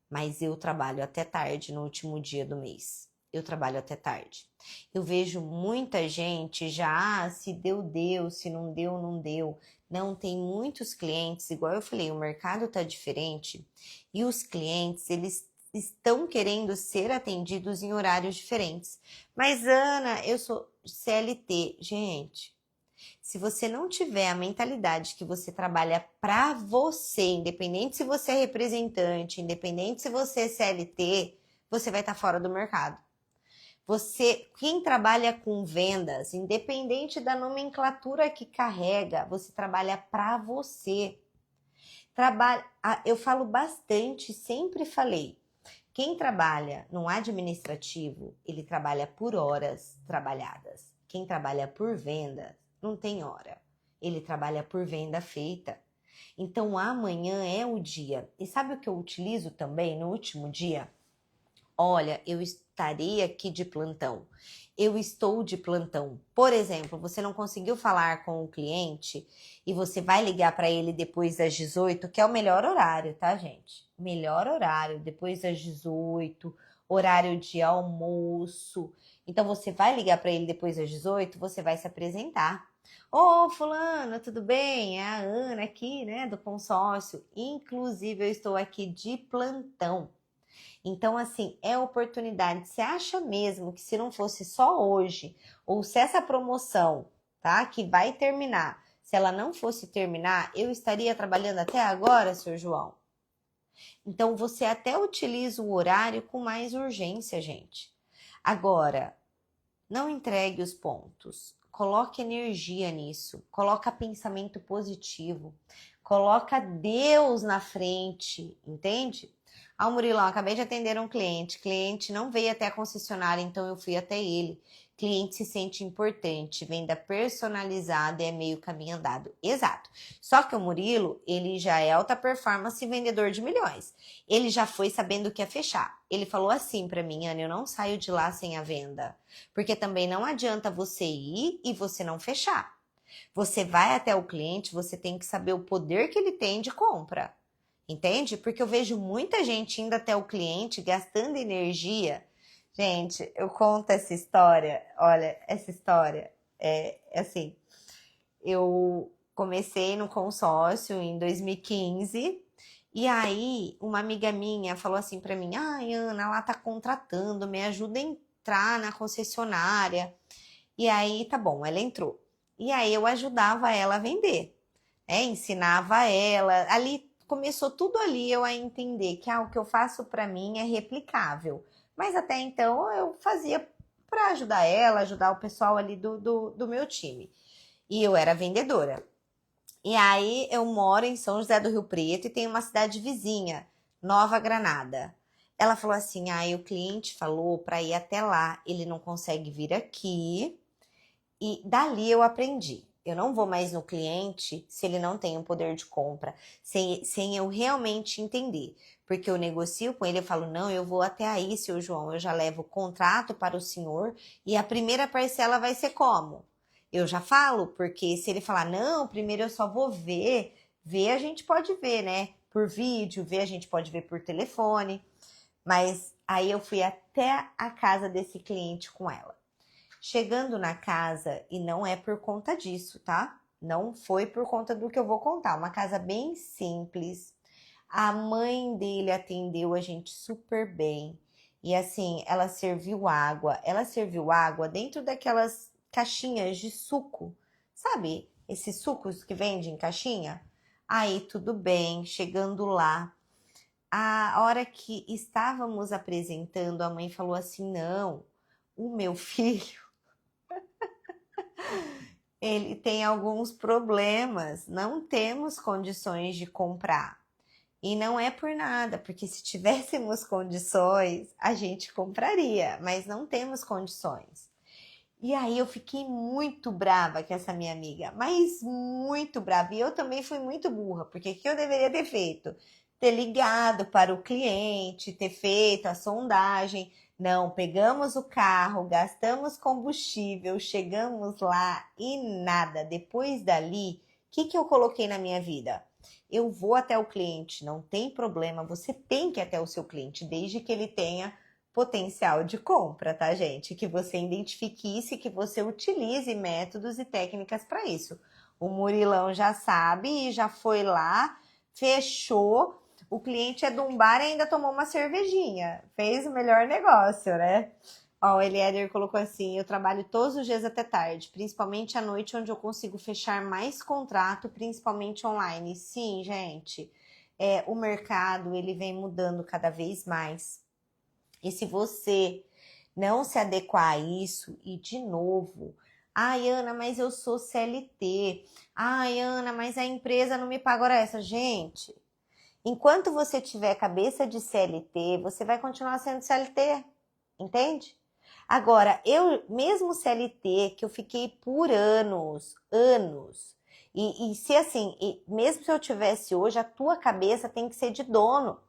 Mas eu trabalho até tarde no último dia do mês. Eu trabalho até tarde. Eu vejo muita gente já, se deu, deu, se não deu, não deu. Não, tem muitos clientes, igual eu falei, o mercado tá diferente e os clientes, eles estão querendo ser atendidos em horários diferentes. Mas, Ana, eu sou CLT. Gente, se você não tiver a mentalidade que você trabalha para você, independente se você é representante, independente se você é CLT, você vai estar fora do mercado. Quem trabalha com vendas, independente da nomenclatura que carrega, você trabalha para você. Eu falo bastante, sempre falei. Quem trabalha no administrativo, ele trabalha por horas trabalhadas. Quem trabalha por venda, não tem hora. Ele trabalha por venda feita. Então, amanhã é o dia. E sabe o que eu utilizo também no último dia? Olha, eu estarei aqui de plantão. Eu estou de plantão. Por exemplo, você não conseguiu falar com o cliente e você vai ligar para ele depois das 18, que é o melhor horário, tá, gente? Melhor horário, depois das 18, horário de almoço. Então, você vai ligar para ele depois das 18, você vai se apresentar. Ô, fulana, tudo bem? É a Ana aqui, né, do consórcio. Inclusive, eu estou aqui de plantão. Então, assim, é oportunidade. Você acha mesmo que se não fosse só hoje, ou se essa promoção, tá, que vai terminar, se ela não fosse terminar, eu estaria trabalhando até agora, seu João? Então, você até utiliza o horário com mais urgência, gente. Agora, não entregue os pontos. Coloque energia nisso. Coloca pensamento positivo. Coloca Deus na frente, entende? Murilão, acabei de atender um cliente. Cliente não veio até a concessionária, então eu fui até ele. Cliente se sente importante. Venda personalizada é meio caminho andado. Exato. Só que o Murilo, ele já é alta performance e vendedor de milhões. Ele já foi sabendo o que é fechar. Ele falou assim pra mim, Ana, eu não saio de lá sem a venda. Porque também não adianta você ir e você não fechar. Você vai até o cliente, você tem que saber o poder que ele tem de compra. Entende? Porque eu vejo muita gente indo até o cliente, gastando energia. Gente, eu conto essa história. Olha, essa história é assim. Eu comecei no consórcio em 2015 e aí uma amiga minha falou assim pra mim: ai, Ana, ela tá contratando, me ajuda a entrar na concessionária. E aí, tá bom, ela entrou. E aí eu ajudava ela a vender, ensinava ela. Ali começou tudo ali eu a entender que o que eu faço para mim é replicável. Mas até então eu fazia para ajudar ela, ajudar o pessoal ali do meu time. E eu era vendedora. E aí eu moro em São José do Rio Preto e tem uma cidade vizinha, Nova Granada. Ela falou assim: o cliente falou para ir até lá, ele não consegue vir aqui. E dali eu aprendi. Eu não vou mais no cliente se ele não tem um poder de compra, sem eu realmente entender. Porque eu negocio com ele, eu falo, não, eu vou até aí, seu João, eu já levo o contrato para o senhor e a primeira parcela vai ser como? Eu já falo, porque se ele falar, não, primeiro eu só vou ver a gente pode ver, né? Por vídeo, ver a gente pode ver por telefone. Mas aí eu fui até a casa desse cliente com ela. Chegando na casa, e não é por conta disso, tá? Não foi por conta do que eu vou contar. Uma casa bem simples. A mãe dele atendeu a gente super bem. E assim, ela serviu água dentro daquelas caixinhas de suco, sabe? Esses sucos que vendem em caixinha. Aí tudo bem, chegando lá, a hora que estávamos apresentando, a mãe falou assim: "Não, o meu filho, ele tem alguns problemas, não temos condições de comprar". E não é por nada, porque se tivéssemos condições, a gente compraria, mas não temos condições. E aí eu fiquei muito brava com essa minha amiga, mas muito brava. E eu também fui muito burra, porque o que eu deveria ter feito? Ter ligado para o cliente, ter feito a sondagem. Não, pegamos o carro, gastamos combustível, chegamos lá e nada. Depois dali, o que eu coloquei na minha vida? Eu vou até o cliente, não tem problema, você tem que ir até o seu cliente, desde que ele tenha potencial de compra, tá, gente? Que você identifique isso e que você utilize métodos e técnicas para isso. O Murilão já sabe e já foi lá, fechou. O cliente é de um bar e ainda tomou uma cervejinha. Fez o melhor negócio, né? Ó, o Eliéder colocou assim: eu trabalho todos os dias até tarde, principalmente à noite, onde eu consigo fechar mais contrato, principalmente online. Sim, gente, o mercado ele vem mudando cada vez mais. E se você não se adequar a isso, e de novo, ai, Ana, mas eu sou CLT. Ai, Ana, mas a empresa não me paga hora essa. Gente, enquanto você tiver cabeça de CLT, você vai continuar sendo CLT, entende? Agora, eu, mesmo CLT, que eu fiquei por anos, e se assim, mesmo se eu tivesse hoje, a tua cabeça tem que ser de dono.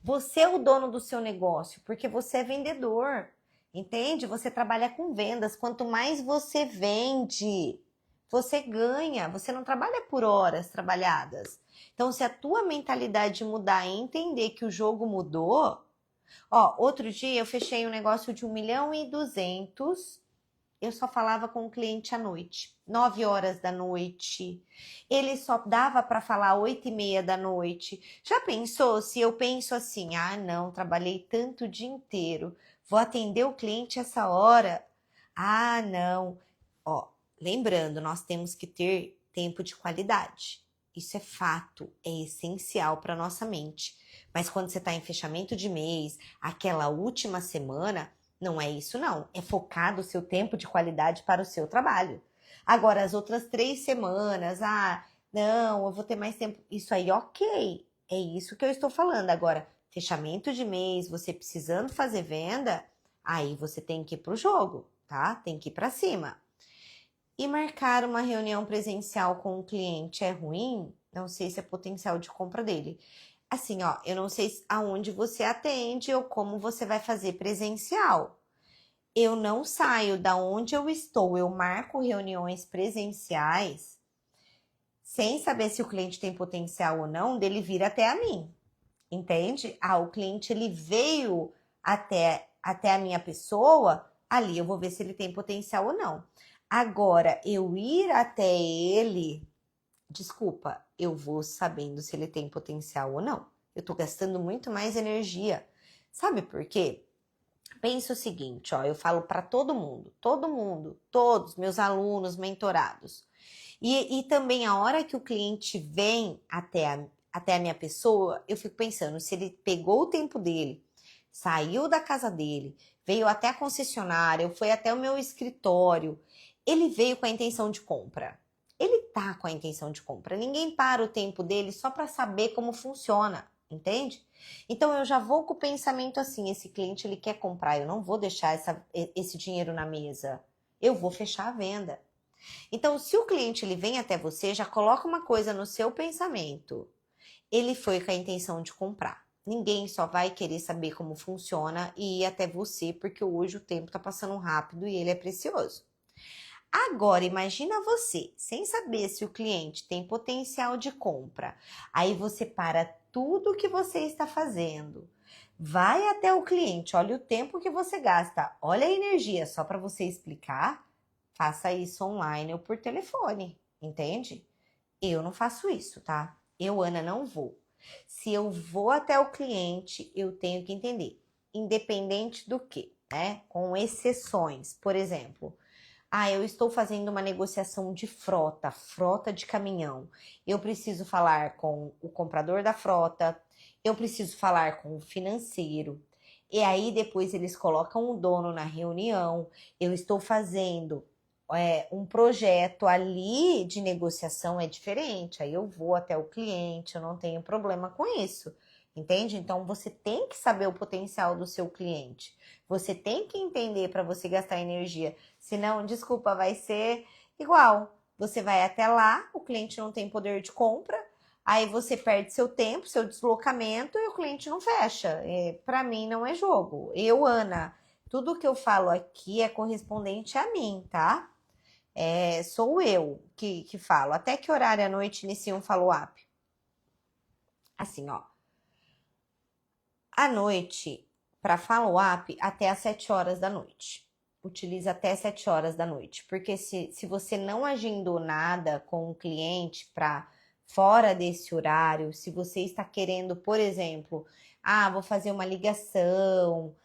Você é o dono do seu negócio, porque você é vendedor, entende? Você trabalha com vendas. Quanto mais você vende, você ganha. Você não trabalha por horas trabalhadas. Então, se a tua mentalidade mudar e entender que o jogo mudou, ó, outro dia eu fechei um negócio de 1.200.000. Eu só falava com o cliente à noite, 9 horas da noite. Ele só dava para falar 8:30 da noite. Já pensou se eu penso assim: ah, não, trabalhei tanto o dia inteiro, vou atender o cliente essa hora? Ah, não. Ó, lembrando, nós temos que ter tempo de qualidade. Isso é fato, é essencial para nossa mente. Mas quando você está em fechamento de mês, aquela última semana, não é isso, não. É focado o seu tempo de qualidade para o seu trabalho. Agora, as outras 3 semanas, não, eu vou ter mais tempo. Isso aí, ok. É isso que eu estou falando. Agora, fechamento de mês, você precisando fazer venda, aí você tem que ir pro jogo, tá? Tem que ir para cima. E marcar uma reunião presencial com o cliente é ruim? Não sei se é potencial de compra dele. Assim, ó, eu não sei aonde você atende ou como você vai fazer presencial. Eu não saio da onde eu estou, eu marco reuniões presenciais sem saber se o cliente tem potencial ou não, dele vir até a mim, entende? Ah, o cliente ele veio até a minha pessoa, ali eu vou ver se ele tem potencial ou não. Agora, eu ir até ele, desculpa, eu vou sabendo se ele tem potencial ou não. Eu tô gastando muito mais energia. Sabe por quê? Pensa o seguinte, ó, eu falo para todo mundo, todos meus alunos, mentorados. E também a hora que o cliente vem até a minha pessoa, eu fico pensando, se ele pegou o tempo dele, saiu da casa dele, veio até a concessionária, foi até o meu escritório, ele veio com a intenção de compra. Ele tá com a intenção de compra. Ninguém para o tempo dele só para saber como funciona, entende? Então eu já vou com o pensamento assim, esse cliente ele quer comprar, eu não vou deixar esse dinheiro na mesa. Eu vou fechar a venda. Então, se o cliente ele vem até você, já coloca uma coisa no seu pensamento. Ele foi com a intenção de comprar. Ninguém só vai querer saber como funciona e ir até você, porque hoje o tempo está passando rápido e ele é precioso. Agora, imagina você, sem saber se o cliente tem potencial de compra. Aí você para tudo o que você está fazendo. Vai até o cliente, olha o tempo que você gasta, olha a energia, só para você explicar. Faça isso online ou por telefone, entende? Eu não faço isso, tá? Eu, Ana, não vou. Se eu vou até o cliente, eu tenho que entender. independente do que, né? Com exceções. Por exemplo, eu estou fazendo uma negociação de frota de caminhão. Eu preciso falar com o comprador da frota, eu preciso falar com o financeiro. E aí depois eles colocam o dono na reunião. Eu estou fazendo um projeto ali de negociação é diferente. Aí eu vou até o cliente, eu não tenho problema com isso. Entende? Então você tem que saber o potencial do seu cliente. Você tem que entender para você gastar energia. Senão, desculpa, vai ser igual. Você vai até lá, o cliente não tem poder de compra, aí você perde seu tempo, seu deslocamento e o cliente não fecha. Para mim não é jogo. Eu, Ana, tudo que eu falo aqui é correspondente a mim, tá? Sou eu que falo. Até que horário à noite inicia um follow-up? Assim, ó. À noite, para follow-up, até às 7 horas da noite. Utiliza até 7 horas da noite. Porque se você não agendou nada com o cliente para fora desse horário, se você está querendo, por exemplo, vou fazer uma ligação,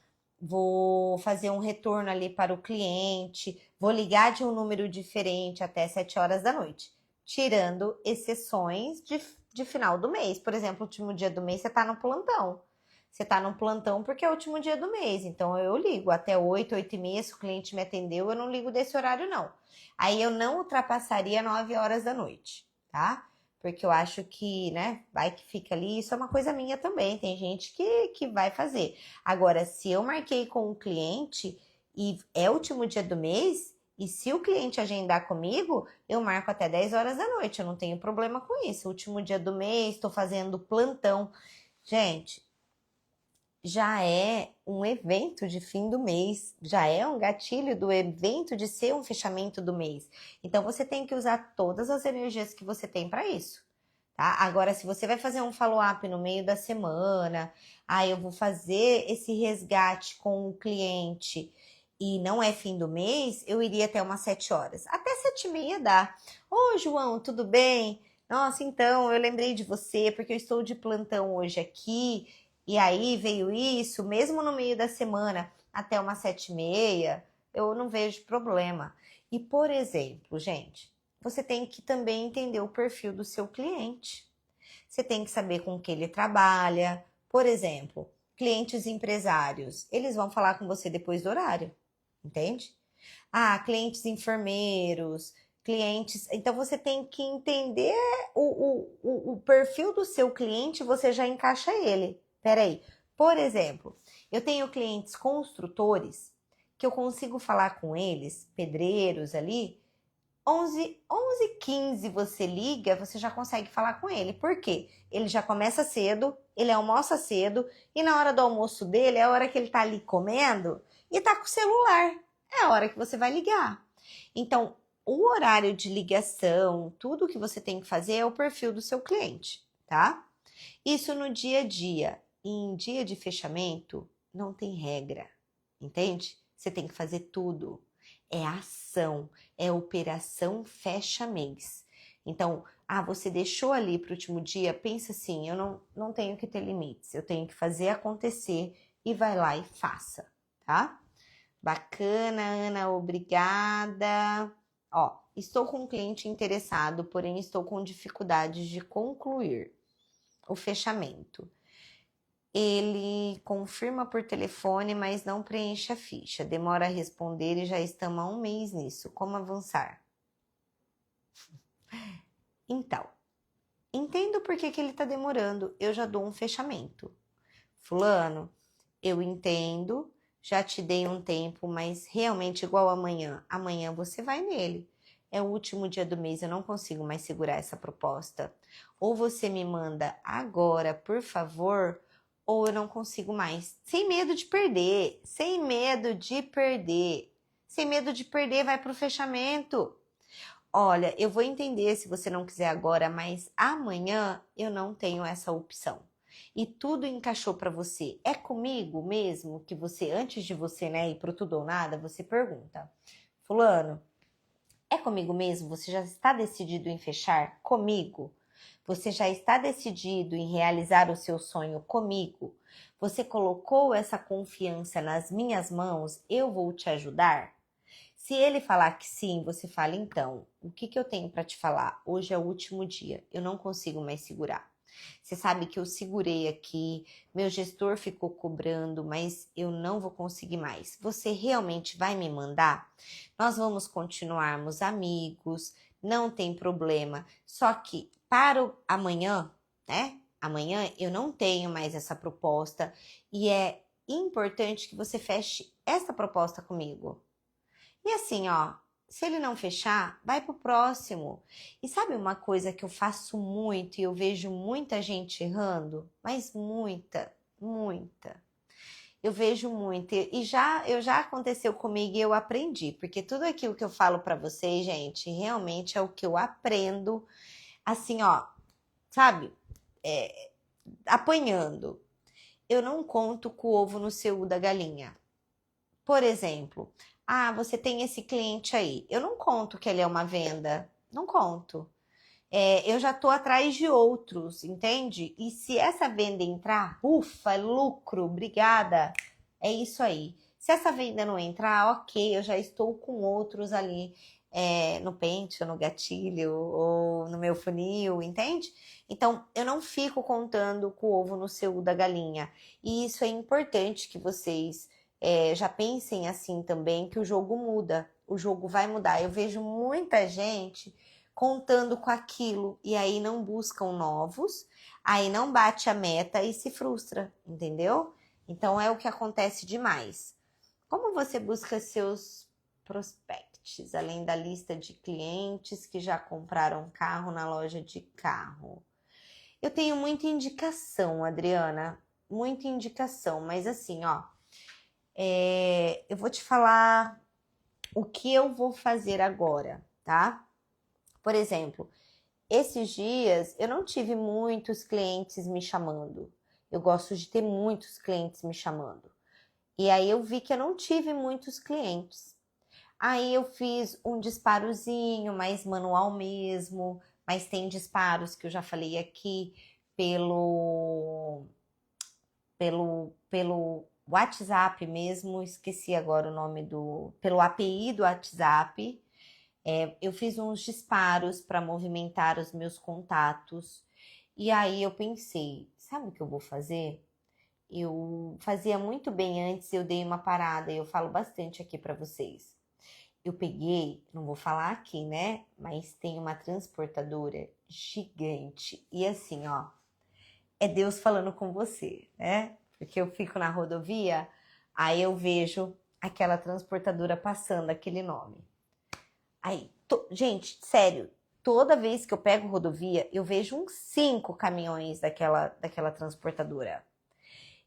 vou fazer um retorno ali para o cliente, vou ligar de um número diferente até 7 horas da noite. Tirando exceções de final do mês. Por exemplo, último dia do mês você está no plantão. Você está no plantão porque é o último dia do mês. Então, eu ligo até 8, 8 e meia. Se o cliente me atendeu, eu não ligo desse horário, não. Aí, eu não ultrapassaria 9 horas da noite, tá? Porque eu acho que, né, vai que fica ali. Isso é uma coisa minha também. Tem gente que vai fazer. Agora, se eu marquei com o cliente e é o último dia do mês, e se o cliente agendar comigo, eu marco até 10 horas da noite. Eu não tenho problema com isso. Último dia do mês, estou fazendo plantão. Gente, já é um evento de fim do mês, já é um gatilho do evento de ser um fechamento do mês. Então você tem que usar todas as energias que você tem para isso, tá? Agora, se você vai fazer um follow-up no meio da semana, eu vou fazer esse resgate com o cliente e não é fim do mês, eu iria até umas 7 horas. Até 7 e meia dá. Ô, João, tudo bem? Nossa, então, eu lembrei de você porque eu estou de plantão hoje aqui. E aí veio isso, mesmo no meio da semana, até umas 7 e meia, eu não vejo problema. E, por exemplo, gente, você tem que também entender o perfil do seu cliente. Você tem que saber com que ele trabalha. Por exemplo, clientes empresários, eles vão falar com você depois do horário, entende? Clientes enfermeiros, clientes... Então, você tem que entender o perfil do seu cliente, você já encaixa ele. Peraí, por exemplo, eu tenho clientes construtores que eu consigo falar com eles, pedreiros ali, 11h15 você liga, você já consegue falar com ele. Por quê? Ele já começa cedo, ele almoça cedo, e na hora do almoço dele, é a hora que ele tá ali comendo, e tá com o celular. É a hora que você vai ligar. Então, o horário de ligação, tudo que você tem que fazer é o perfil do seu cliente, tá? Isso no dia a dia. Em dia de fechamento, não tem regra, entende? Você tem que fazer tudo. É ação, é operação fecha mês. Então, você deixou ali para o último dia, pensa assim, eu não tenho que ter limites, eu tenho que fazer acontecer e vai lá e faça, tá? Bacana, Ana, obrigada. Ó, estou com um cliente interessado, porém estou com dificuldades de concluir o fechamento. Ele confirma por telefone, mas não preenche a ficha. Demora a responder e já estamos há um mês nisso. Como avançar? Então, entendo por que ele está demorando. Eu já dou um fechamento. Fulano, eu entendo, já te dei um tempo, mas realmente igual amanhã. Amanhã você vai nele. É o último dia do mês, eu não consigo mais segurar essa proposta. Ou você me manda agora, por favor, ou eu não consigo mais. Sem medo de perder, sem medo de perder. Sem medo de perder, vai pro fechamento. Olha, eu vou entender se você não quiser agora, mas amanhã eu não tenho essa opção. E tudo encaixou para você. É comigo mesmo que você, antes de você, né, ir pro tudo ou nada, você pergunta: Fulano, é comigo mesmo? Você já está decidido em fechar comigo? Você já está decidido em realizar o seu sonho comigo? Você colocou essa confiança nas minhas mãos? Eu vou te ajudar? Se ele falar que sim, você fala, então, o que eu tenho para te falar? Hoje é o último dia, eu não consigo mais segurar. Você sabe que eu segurei aqui, meu gestor ficou cobrando, mas eu não vou conseguir mais. Você realmente vai me mandar? Nós vamos continuarmos amigos, não tem problema. Só que para o amanhã, né? Amanhã eu não tenho mais essa proposta e é importante que você feche essa proposta comigo. E assim, ó, se ele não fechar, vai pro próximo. E sabe uma coisa que eu faço muito e eu vejo muita gente errando? Mas muita, muita. Eu vejo muito. Eu já aconteceu comigo e eu aprendi, porque tudo aquilo que eu falo pra vocês, gente, realmente é o que eu aprendo, assim, ó, sabe? Apanhando. Eu não conto com o ovo no seu da galinha. Por exemplo, você tem esse cliente aí. Eu não conto que ele é uma venda. Não conto. Eu já estou atrás de outros, entende? E se essa venda entrar, ufa, lucro, obrigada. É isso aí. Se essa venda não entrar, ok, eu já estou com outros ali no pente, ou no gatilho, ou no meu funil, entende? Então, eu não fico contando com o ovo no seu da galinha. E isso é importante que vocês já pensem assim também, que o jogo muda. O jogo vai mudar. Eu vejo muita gente contando com aquilo e aí não buscam novos, aí não bate a meta e se frustra, entendeu? Então é o que acontece demais. Como você busca seus prospects, além da lista de clientes que já compraram carro na loja de carro? Eu tenho muita indicação, Adriana, muita indicação, mas assim, ó, eu vou te falar o que eu vou fazer agora, tá? Por exemplo, esses dias eu não tive muitos clientes me chamando. Eu gosto de ter muitos clientes me chamando. E aí eu vi que eu não tive muitos clientes. Aí eu fiz um disparozinho, mais manual mesmo, mas tem disparos que eu já falei aqui pelo WhatsApp mesmo, esqueci agora o nome pelo API do WhatsApp. Eu fiz uns disparos para movimentar os meus contatos. E aí eu pensei, sabe o que eu vou fazer? Eu fazia muito bem antes, eu dei uma parada e eu falo bastante aqui para vocês. Eu peguei, não vou falar aqui, né? Mas tem uma transportadora gigante. E assim, ó, é Deus falando com você, né? Porque eu fico na rodovia, aí eu vejo aquela transportadora passando, aquele nome. Aí, gente, sério, toda vez que eu pego rodovia, eu vejo uns 5 caminhões daquela transportadora.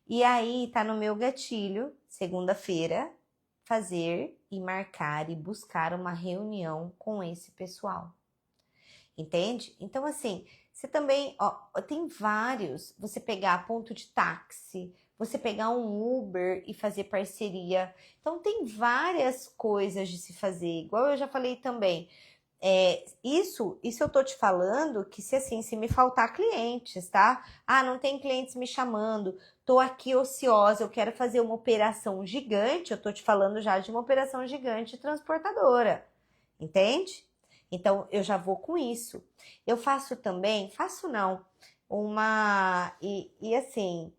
E aí tá no meu gatilho, segunda-feira, fazer e marcar e buscar uma reunião com esse pessoal. Entende? Então, assim, você também, ó, tem vários. Você pegar ponto de táxi, você pegar um Uber e fazer parceria. Então, tem várias coisas de se fazer. Igual eu já falei também. Isso eu tô te falando que se me faltar clientes, tá? Não tem clientes me chamando, tô aqui ociosa, eu quero fazer uma operação gigante, eu tô te falando já de uma operação gigante transportadora, entende? Então, eu já vou com isso. Eu faço também, faço não, e assim,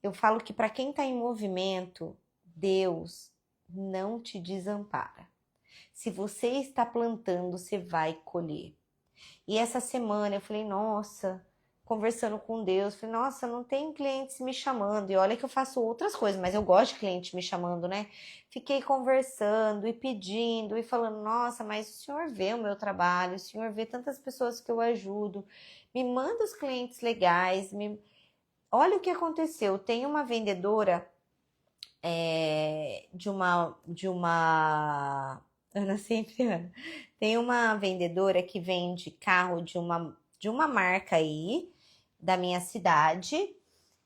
eu falo que para quem tá em movimento, Deus não te desampara. Se você está plantando, você vai colher. E essa semana eu falei, nossa, conversando com Deus, falei, nossa, não tem clientes me chamando. E olha que eu faço outras coisas, mas eu gosto de cliente me chamando, né? Fiquei conversando e pedindo e falando, nossa, mas o senhor vê o meu trabalho, o senhor vê tantas pessoas que eu ajudo, me manda os clientes legais, olha o que aconteceu. Tem uma vendedora de uma Ana sempre Ana. Tem uma vendedora que vende carro de uma marca aí, da minha cidade,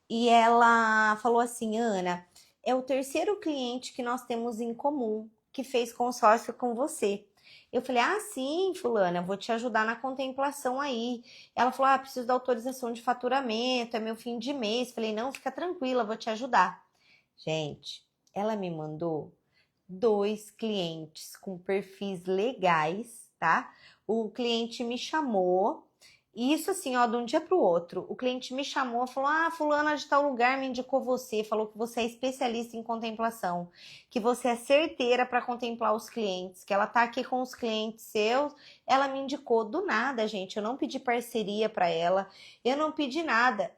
e ela falou assim, Ana, é o terceiro cliente que nós temos em comum, que fez consórcio com você. Eu falei, ah, sim, fulana, eu vou te ajudar na contemplação aí. Ela falou, ah, preciso da autorização de faturamento, é meu fim de mês. Falei, não, fica tranquila, vou te ajudar. Gente, ela me mandou 2 clientes com perfis legais, tá? O cliente me chamou, e isso assim, ó, de um dia para o outro. O cliente me chamou, falou: ah, fulana de tal lugar me indicou você, falou que você é especialista em contemplação, que você é certeira para contemplar os clientes, que ela tá aqui com os clientes seus. Ela me indicou do nada, gente. Eu não pedi parceria para ela, eu não pedi nada.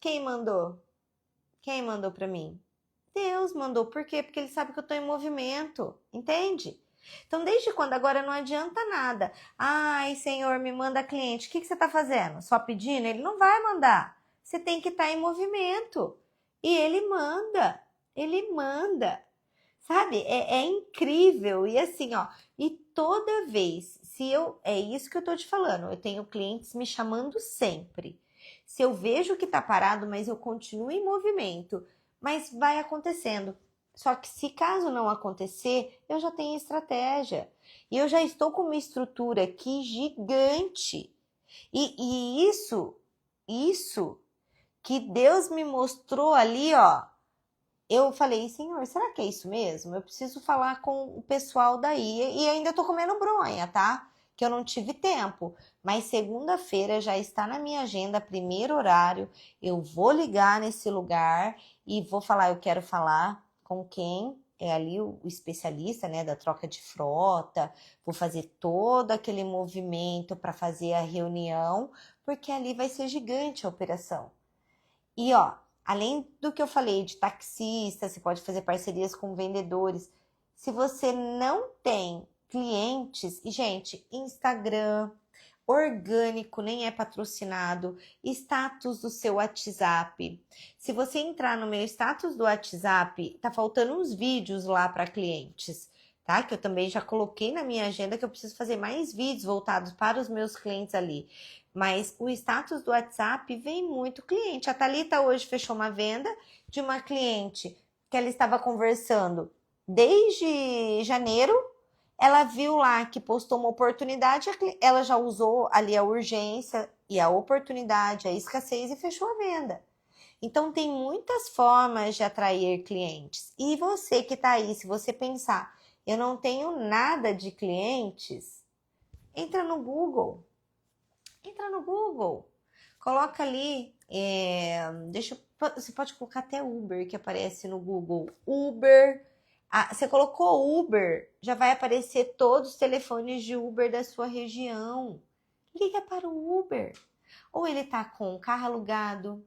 Quem mandou? Quem mandou para mim? Deus mandou. Por quê? Porque ele sabe que eu estou em movimento, entende? Então, desde quando? Agora não adianta nada. Ai, Senhor, me manda cliente. O que você está fazendo? Só pedindo? Ele não vai mandar. Você tem que estar em movimento. E ele manda. Ele manda. Sabe? É incrível. E assim, ó. E toda vez, se eu. É isso que eu tô te falando. Eu tenho clientes me chamando sempre. Se eu vejo que tá parado, mas eu continuo em movimento, mas vai acontecendo. Só que se caso não acontecer, eu já tenho estratégia. E eu já estou com uma estrutura aqui gigante. E isso que Deus me mostrou ali, ó. Eu falei, Senhor, será que é isso mesmo? Eu preciso falar com o pessoal daí. E ainda tô comendo bronha, tá? Que eu não tive tempo. Mas segunda-feira já está na minha agenda, primeiro horário. Eu vou ligar nesse lugar e vou falar, eu quero falar com quem é ali o especialista, né, da troca de frota. Vou fazer todo aquele movimento para fazer a reunião, porque ali vai ser gigante a operação. E ó, além do que eu falei de taxista, você pode fazer parcerias com vendedores. Se você não tem clientes, e gente, Instagram, orgânico, nem é patrocinado, status do seu WhatsApp. Se você entrar no meu status do WhatsApp, tá faltando uns vídeos lá para clientes, tá? Que eu também já coloquei na minha agenda que eu preciso fazer mais vídeos voltados para os meus clientes ali. Mas o status do WhatsApp vem muito cliente. A Thalita hoje fechou uma venda de uma cliente que ela estava conversando desde janeiro. Ela viu lá que postou uma oportunidade, ela já usou ali a urgência e a oportunidade, a escassez e fechou a venda. Então tem muitas formas de atrair clientes. E você que está aí, se você pensar, eu não tenho nada de clientes, entra no Google. Entra no Google, coloca ali, você pode colocar até Uber, que aparece no Google. Uber, você colocou Uber, já vai aparecer todos os telefones de Uber da sua região. Liga para o Uber. Ou ele está com um carro alugado,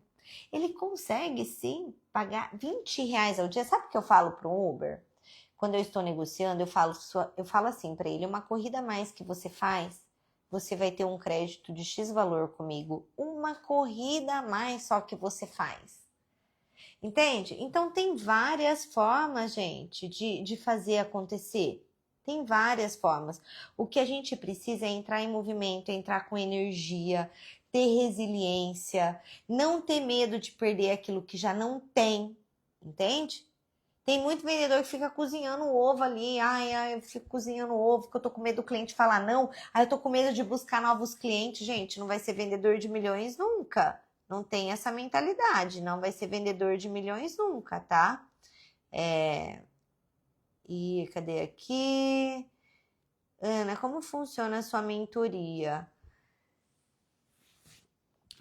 ele consegue sim pagar R$ 20 ao dia. Sabe o que eu falo para o Uber? Quando eu estou negociando, eu falo assim para ele, uma corrida a mais que você faz, você vai ter um crédito de X valor comigo. Uma corrida a mais só que você faz. Entende? Então tem várias formas, gente, de fazer acontecer. Tem várias formas. O que a gente precisa é entrar em movimento, entrar com energia, ter resiliência, não ter medo de perder aquilo que já não tem. Entende? Tem muito vendedor que fica cozinhando o ovo ali. Ai, eu fico cozinhando o ovo, que eu tô com medo do cliente falar não. Ai, eu tô com medo de buscar novos clientes. Gente, não vai ser vendedor de milhões nunca. Não tem essa mentalidade. Não vai ser vendedor de milhões nunca, tá? E cadê aqui? Ana, como funciona a sua mentoria?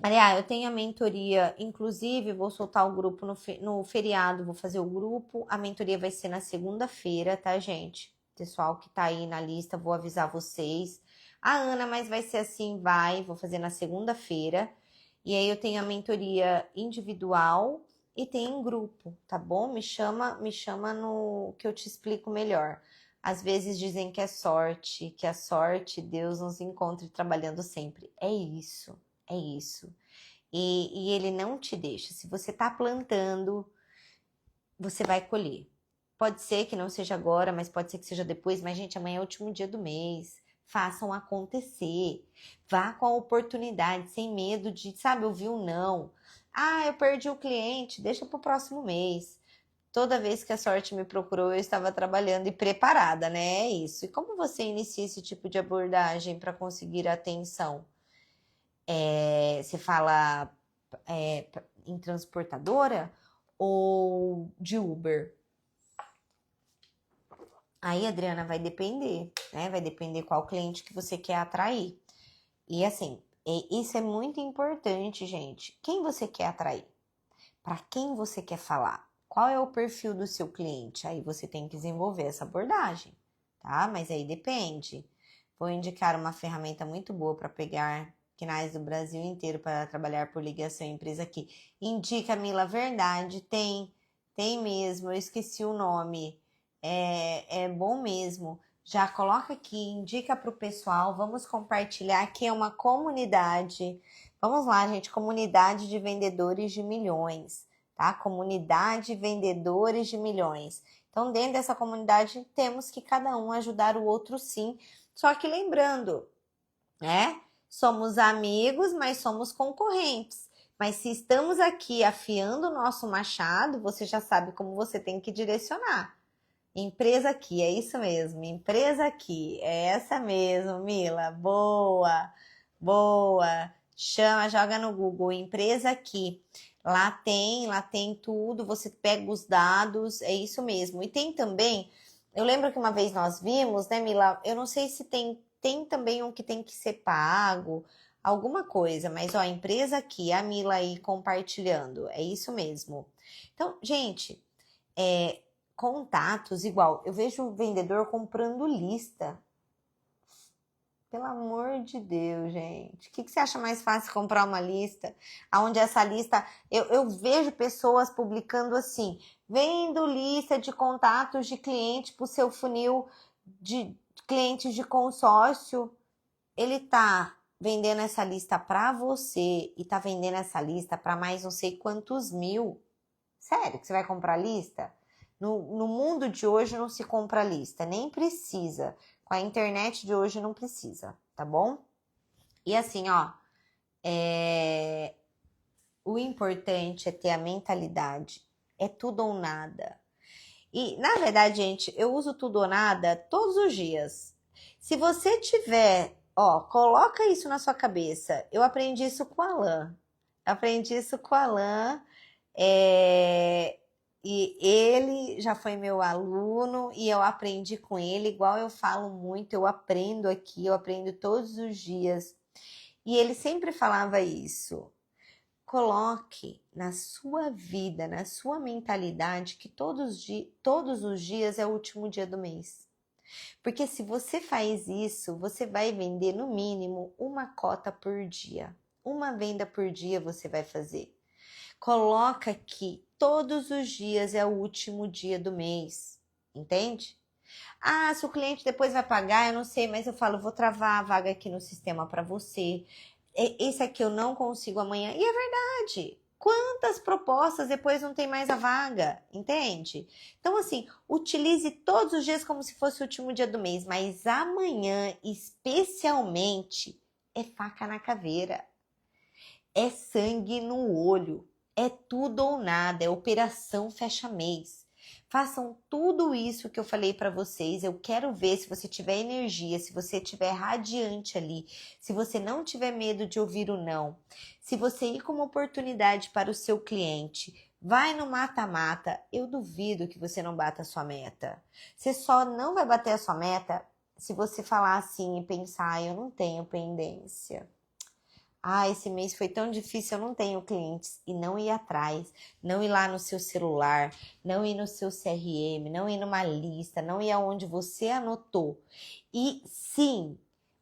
Aliás, eu tenho a mentoria, inclusive vou soltar o grupo no feriado, vou fazer o grupo. A mentoria vai ser na segunda-feira, tá, gente? Pessoal que tá aí na lista, vou avisar vocês. Ana, mas vai ser assim, vou fazer na segunda-feira. E aí eu tenho a mentoria individual e tem em grupo, tá bom? Me chama no que eu te explico melhor. Às vezes dizem que é sorte, que a sorte Deus nos encontre trabalhando sempre. É isso. É isso. E ele não te deixa. Se você tá plantando, você vai colher. Pode ser que não seja agora, mas pode ser que seja depois. Mas, gente, amanhã é o último dia do mês. Façam acontecer. Vá com a oportunidade, sem medo de, sabe, ouvir um não. Ah, eu perdi o cliente, deixa pro próximo mês. Toda vez que a sorte me procurou, eu estava trabalhando e preparada, né? É isso. E como você inicia esse tipo de abordagem para conseguir a atenção? Você fala em transportadora ou de Uber? Aí, Adriana, vai depender, né? Vai depender qual cliente que você quer atrair. E assim, isso é muito importante, gente. Quem você quer atrair? Para quem você quer falar? Qual é o perfil do seu cliente? Aí você tem que desenvolver essa abordagem, tá? Mas aí depende. Vou indicar uma ferramenta muito boa para pegar canais do Brasil inteiro para trabalhar por ligação empresa aqui. Indica, Mila, verdade, tem mesmo, eu esqueci o nome. É bom mesmo. Já coloca aqui, indica para o pessoal, vamos compartilhar. Aqui é uma comunidade. Vamos lá, gente, comunidade de vendedores de milhões, tá? Comunidade vendedores de milhões. Então, dentro dessa comunidade, temos que cada um ajudar o outro, sim. Só que lembrando, né? Somos amigos, mas somos concorrentes. Mas se estamos aqui afiando o nosso machado, você já sabe como você tem que direcionar. Empresa aqui, é isso mesmo. Empresa aqui, é essa mesmo, Mila. Boa, boa. Chama, joga no Google, empresa aqui. Lá tem tudo, você pega os dados, é isso mesmo. E tem também, eu lembro que uma vez nós vimos, né, Mila? Eu não sei se tem também um que tem que ser pago, alguma coisa, mas ó, empresa aqui, a Mila aí compartilhando, é isso mesmo. Então, gente, contatos igual, eu vejo o vendedor comprando lista. Pelo amor de Deus, gente. O que você acha mais fácil comprar uma lista? Onde essa lista. Eu vejo pessoas publicando assim: vendo lista de contatos de cliente para o seu funil de clientes de consórcio. Ele tá vendendo essa lista para você e tá vendendo essa lista para mais não sei quantos mil. Sério que você vai comprar lista? No mundo de hoje não se compra lista, nem precisa. Com a internet de hoje não precisa, tá bom? E assim, ó, o importante é ter a mentalidade. É tudo ou nada. E, na verdade, gente, eu uso tudo ou nada todos os dias. Se você tiver, ó, coloca isso na sua cabeça. Eu aprendi isso com o Alan. Aprendi isso com o Alan. E ele já foi meu aluno e eu aprendi com ele, igual eu falo muito, eu aprendo aqui, eu aprendo todos os dias. E ele sempre falava isso. Coloque na sua vida, na sua mentalidade, que todos os dias é o último dia do mês. Porque se você faz isso, você vai vender no mínimo uma cota por dia. Uma venda por dia você vai fazer. Coloca que todos os dias é o último dia do mês, entende? Ah, se o cliente depois vai pagar, eu não sei, mas eu falo, vou travar a vaga aqui no sistema para você. Esse aqui eu não consigo amanhã. E é verdade. Quantas propostas depois não tem mais a vaga, entende? Então, assim, utilize todos os dias como se fosse o último dia do mês, mas amanhã, especialmente, é faca na caveira, é sangue no olho, é tudo ou nada, é operação fecha mês. Façam tudo isso que eu falei para vocês. Eu quero ver se você tiver energia, se você tiver radiante ali, se você não tiver medo de ouvir o não, se você ir com uma oportunidade para o seu cliente, vai no mata-mata, eu duvido que você não bata a sua meta. Você só não vai bater a sua meta se você falar assim e pensar, eu não tenho pendência. Ah, esse mês foi tão difícil, eu não tenho clientes. E não ir atrás, não ir lá no seu celular, não ir no seu CRM, não ir numa lista, não ir aonde você anotou. E sim,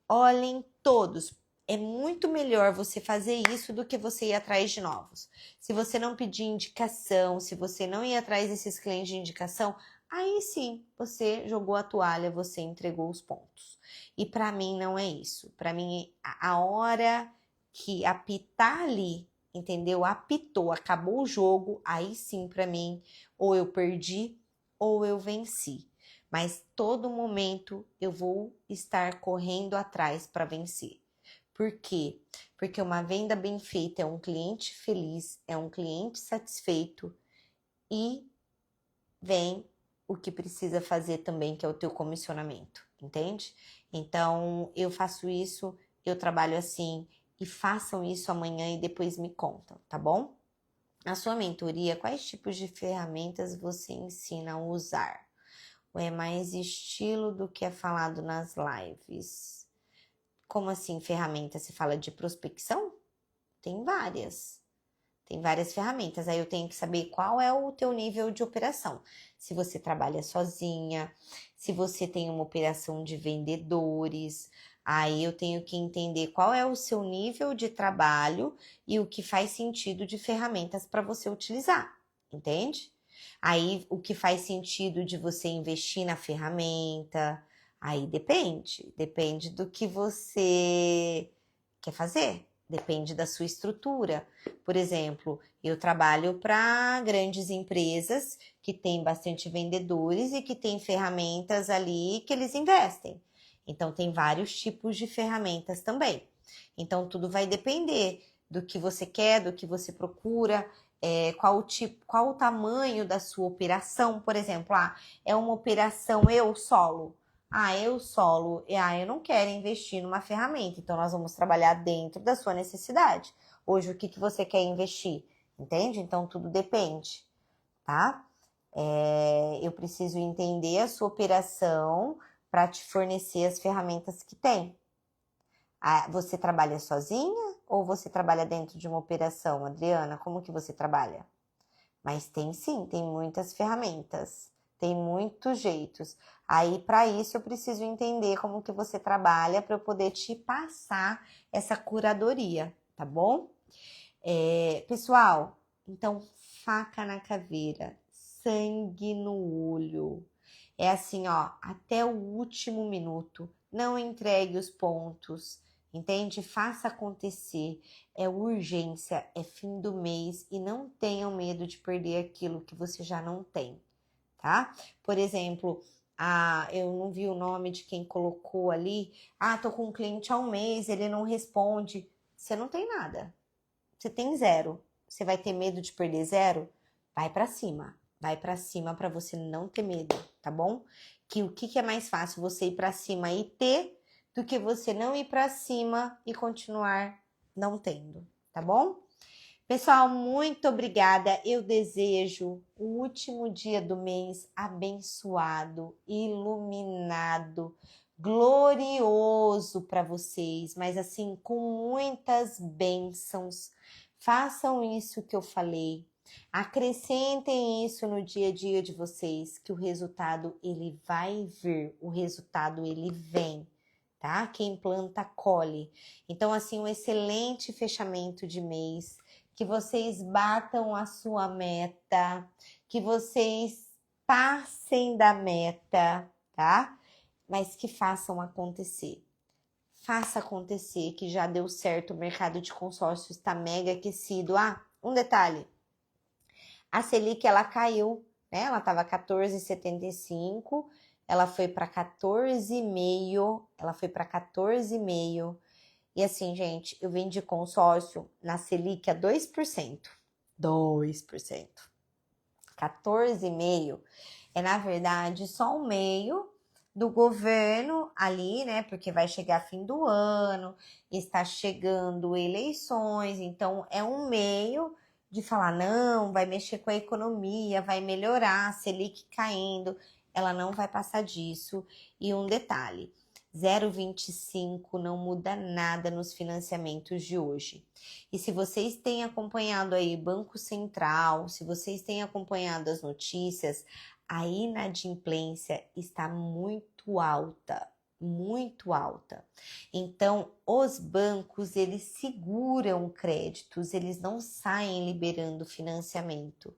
olhem todos. É muito melhor você fazer isso do que você ir atrás de novos. Se você não pedir indicação, se você não ir atrás desses clientes de indicação, aí sim, você jogou a toalha, você entregou os pontos. E para mim não é isso. Para mim, a hora que apitar ali, entendeu? Apitou, acabou o jogo, aí sim para mim, ou eu perdi ou eu venci. Mas todo momento eu vou estar correndo atrás para vencer. Por quê? Porque uma venda bem feita é um cliente feliz, é um cliente satisfeito e vem o que precisa fazer também, que é o teu comissionamento, entende? Então, eu faço isso, eu trabalho assim, e façam isso amanhã e depois me contam, tá bom? Na sua mentoria, quais tipos de ferramentas você ensina a usar? Ou é mais estilo do que é falado nas lives? Como assim ferramenta? Você fala de prospecção? Tem várias. Tem várias ferramentas. Aí eu tenho que saber qual é o teu nível de operação. Se você trabalha sozinha, se você tem uma operação de vendedores, aí eu tenho que entender qual é o seu nível de trabalho e o que faz sentido de ferramentas para você utilizar, entende? Aí o que faz sentido de você investir na ferramenta, aí depende do que você quer fazer, depende da sua estrutura. Por exemplo, eu trabalho para grandes empresas que têm bastante vendedores e que têm ferramentas ali que eles investem. Então, tem vários tipos de ferramentas também. Então, tudo vai depender do que você quer, do que você procura, qual o tipo, qual o tamanho da sua operação. Por exemplo, é uma operação eu solo. Eu solo, eu não quero investir numa ferramenta, então nós vamos trabalhar dentro da sua necessidade. Hoje, o que você quer investir? Entende? Então, tudo depende, tá? Eu preciso entender a sua operação para te fornecer as ferramentas que tem. Você trabalha sozinha ou você trabalha dentro de uma operação, Adriana? Como que você trabalha? Mas tem sim, tem muitas ferramentas, tem muitos jeitos. Aí, para isso, eu preciso entender como que você trabalha para eu poder te passar essa curadoria, tá bom? Pessoal, então, faca na caveira, sangue no olho. É assim, ó, até o último minuto. Não entregue os pontos, entende? Faça acontecer. É urgência, é fim do mês e não tenham medo de perder aquilo que você já não tem, tá? Por exemplo, eu não vi o nome de quem colocou ali. Tô com um cliente há um mês, ele não responde. Você não tem nada. Você tem zero. Você vai ter medo de perder zero? Vai pra cima. Vai pra cima pra você não ter medo, tá bom? O que é mais fácil? Você ir pra cima e ter do que você não ir pra cima e continuar não tendo, tá bom? Pessoal, muito obrigada. Eu desejo o último dia do mês abençoado, iluminado, glorioso para vocês, mas assim, com muitas bênçãos. Façam isso que eu falei. Acrescentem isso no dia a dia de vocês, que o resultado ele vai vir, o resultado ele vem, tá? Quem planta colhe. Então assim, um excelente fechamento de mês, que vocês batam a sua meta, que vocês passem da meta, tá? Mas que façam acontecer. Faça acontecer, que já deu certo, o mercado de consórcio está mega aquecido. Um detalhe, a Selic ela caiu, né? Ela estava 14,75, ela foi para 14,5, E assim, gente, eu vendi consórcio na Selic a 2%. 2%. 14,5% é, na verdade, só um meio do governo ali, né? Porque vai chegar fim do ano, está chegando eleições, então é um meio de falar, não, vai mexer com a economia, vai melhorar, Selic caindo, ela não vai passar disso. E um detalhe, 0,25 não muda nada nos financiamentos de hoje. E se vocês têm acompanhado aí Banco Central, se vocês têm acompanhado as notícias, a inadimplência está muito alta, muito alta. Então, os bancos, eles seguram créditos, eles não saem liberando financiamento.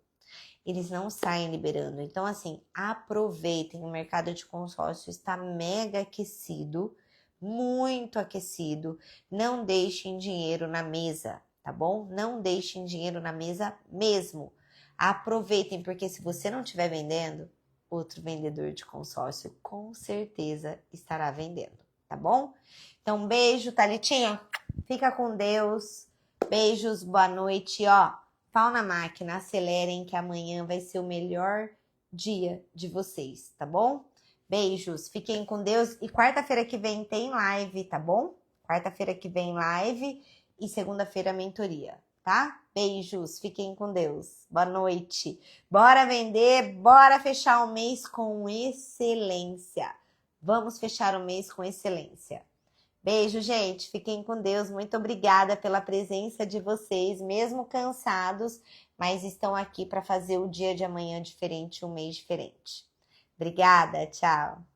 Eles não saem liberando. Então, assim, aproveitem. O mercado de consórcio está mega aquecido, muito aquecido. Não deixem dinheiro na mesa, tá bom? Não deixem dinheiro na mesa mesmo. Aproveitem, porque se você não estiver vendendo, outro vendedor de consórcio com certeza estará vendendo, tá bom? Então, beijo, Thalitinha. Fica com Deus. Beijos, boa noite, ó. Pau na máquina, acelerem que amanhã vai ser o melhor dia de vocês, tá bom? Beijos, fiquem com Deus e quarta-feira que vem tem live, tá bom? Quarta-feira que vem live e segunda-feira mentoria, tá? Beijos, fiquem com Deus. Boa noite. Bora vender, bora fechar o mês com excelência. Vamos fechar o mês com excelência. Beijo, gente. Fiquem com Deus. Muito obrigada pela presença de vocês, mesmo cansados, mas estão aqui para fazer o dia de amanhã diferente, um mês diferente. Obrigada, tchau.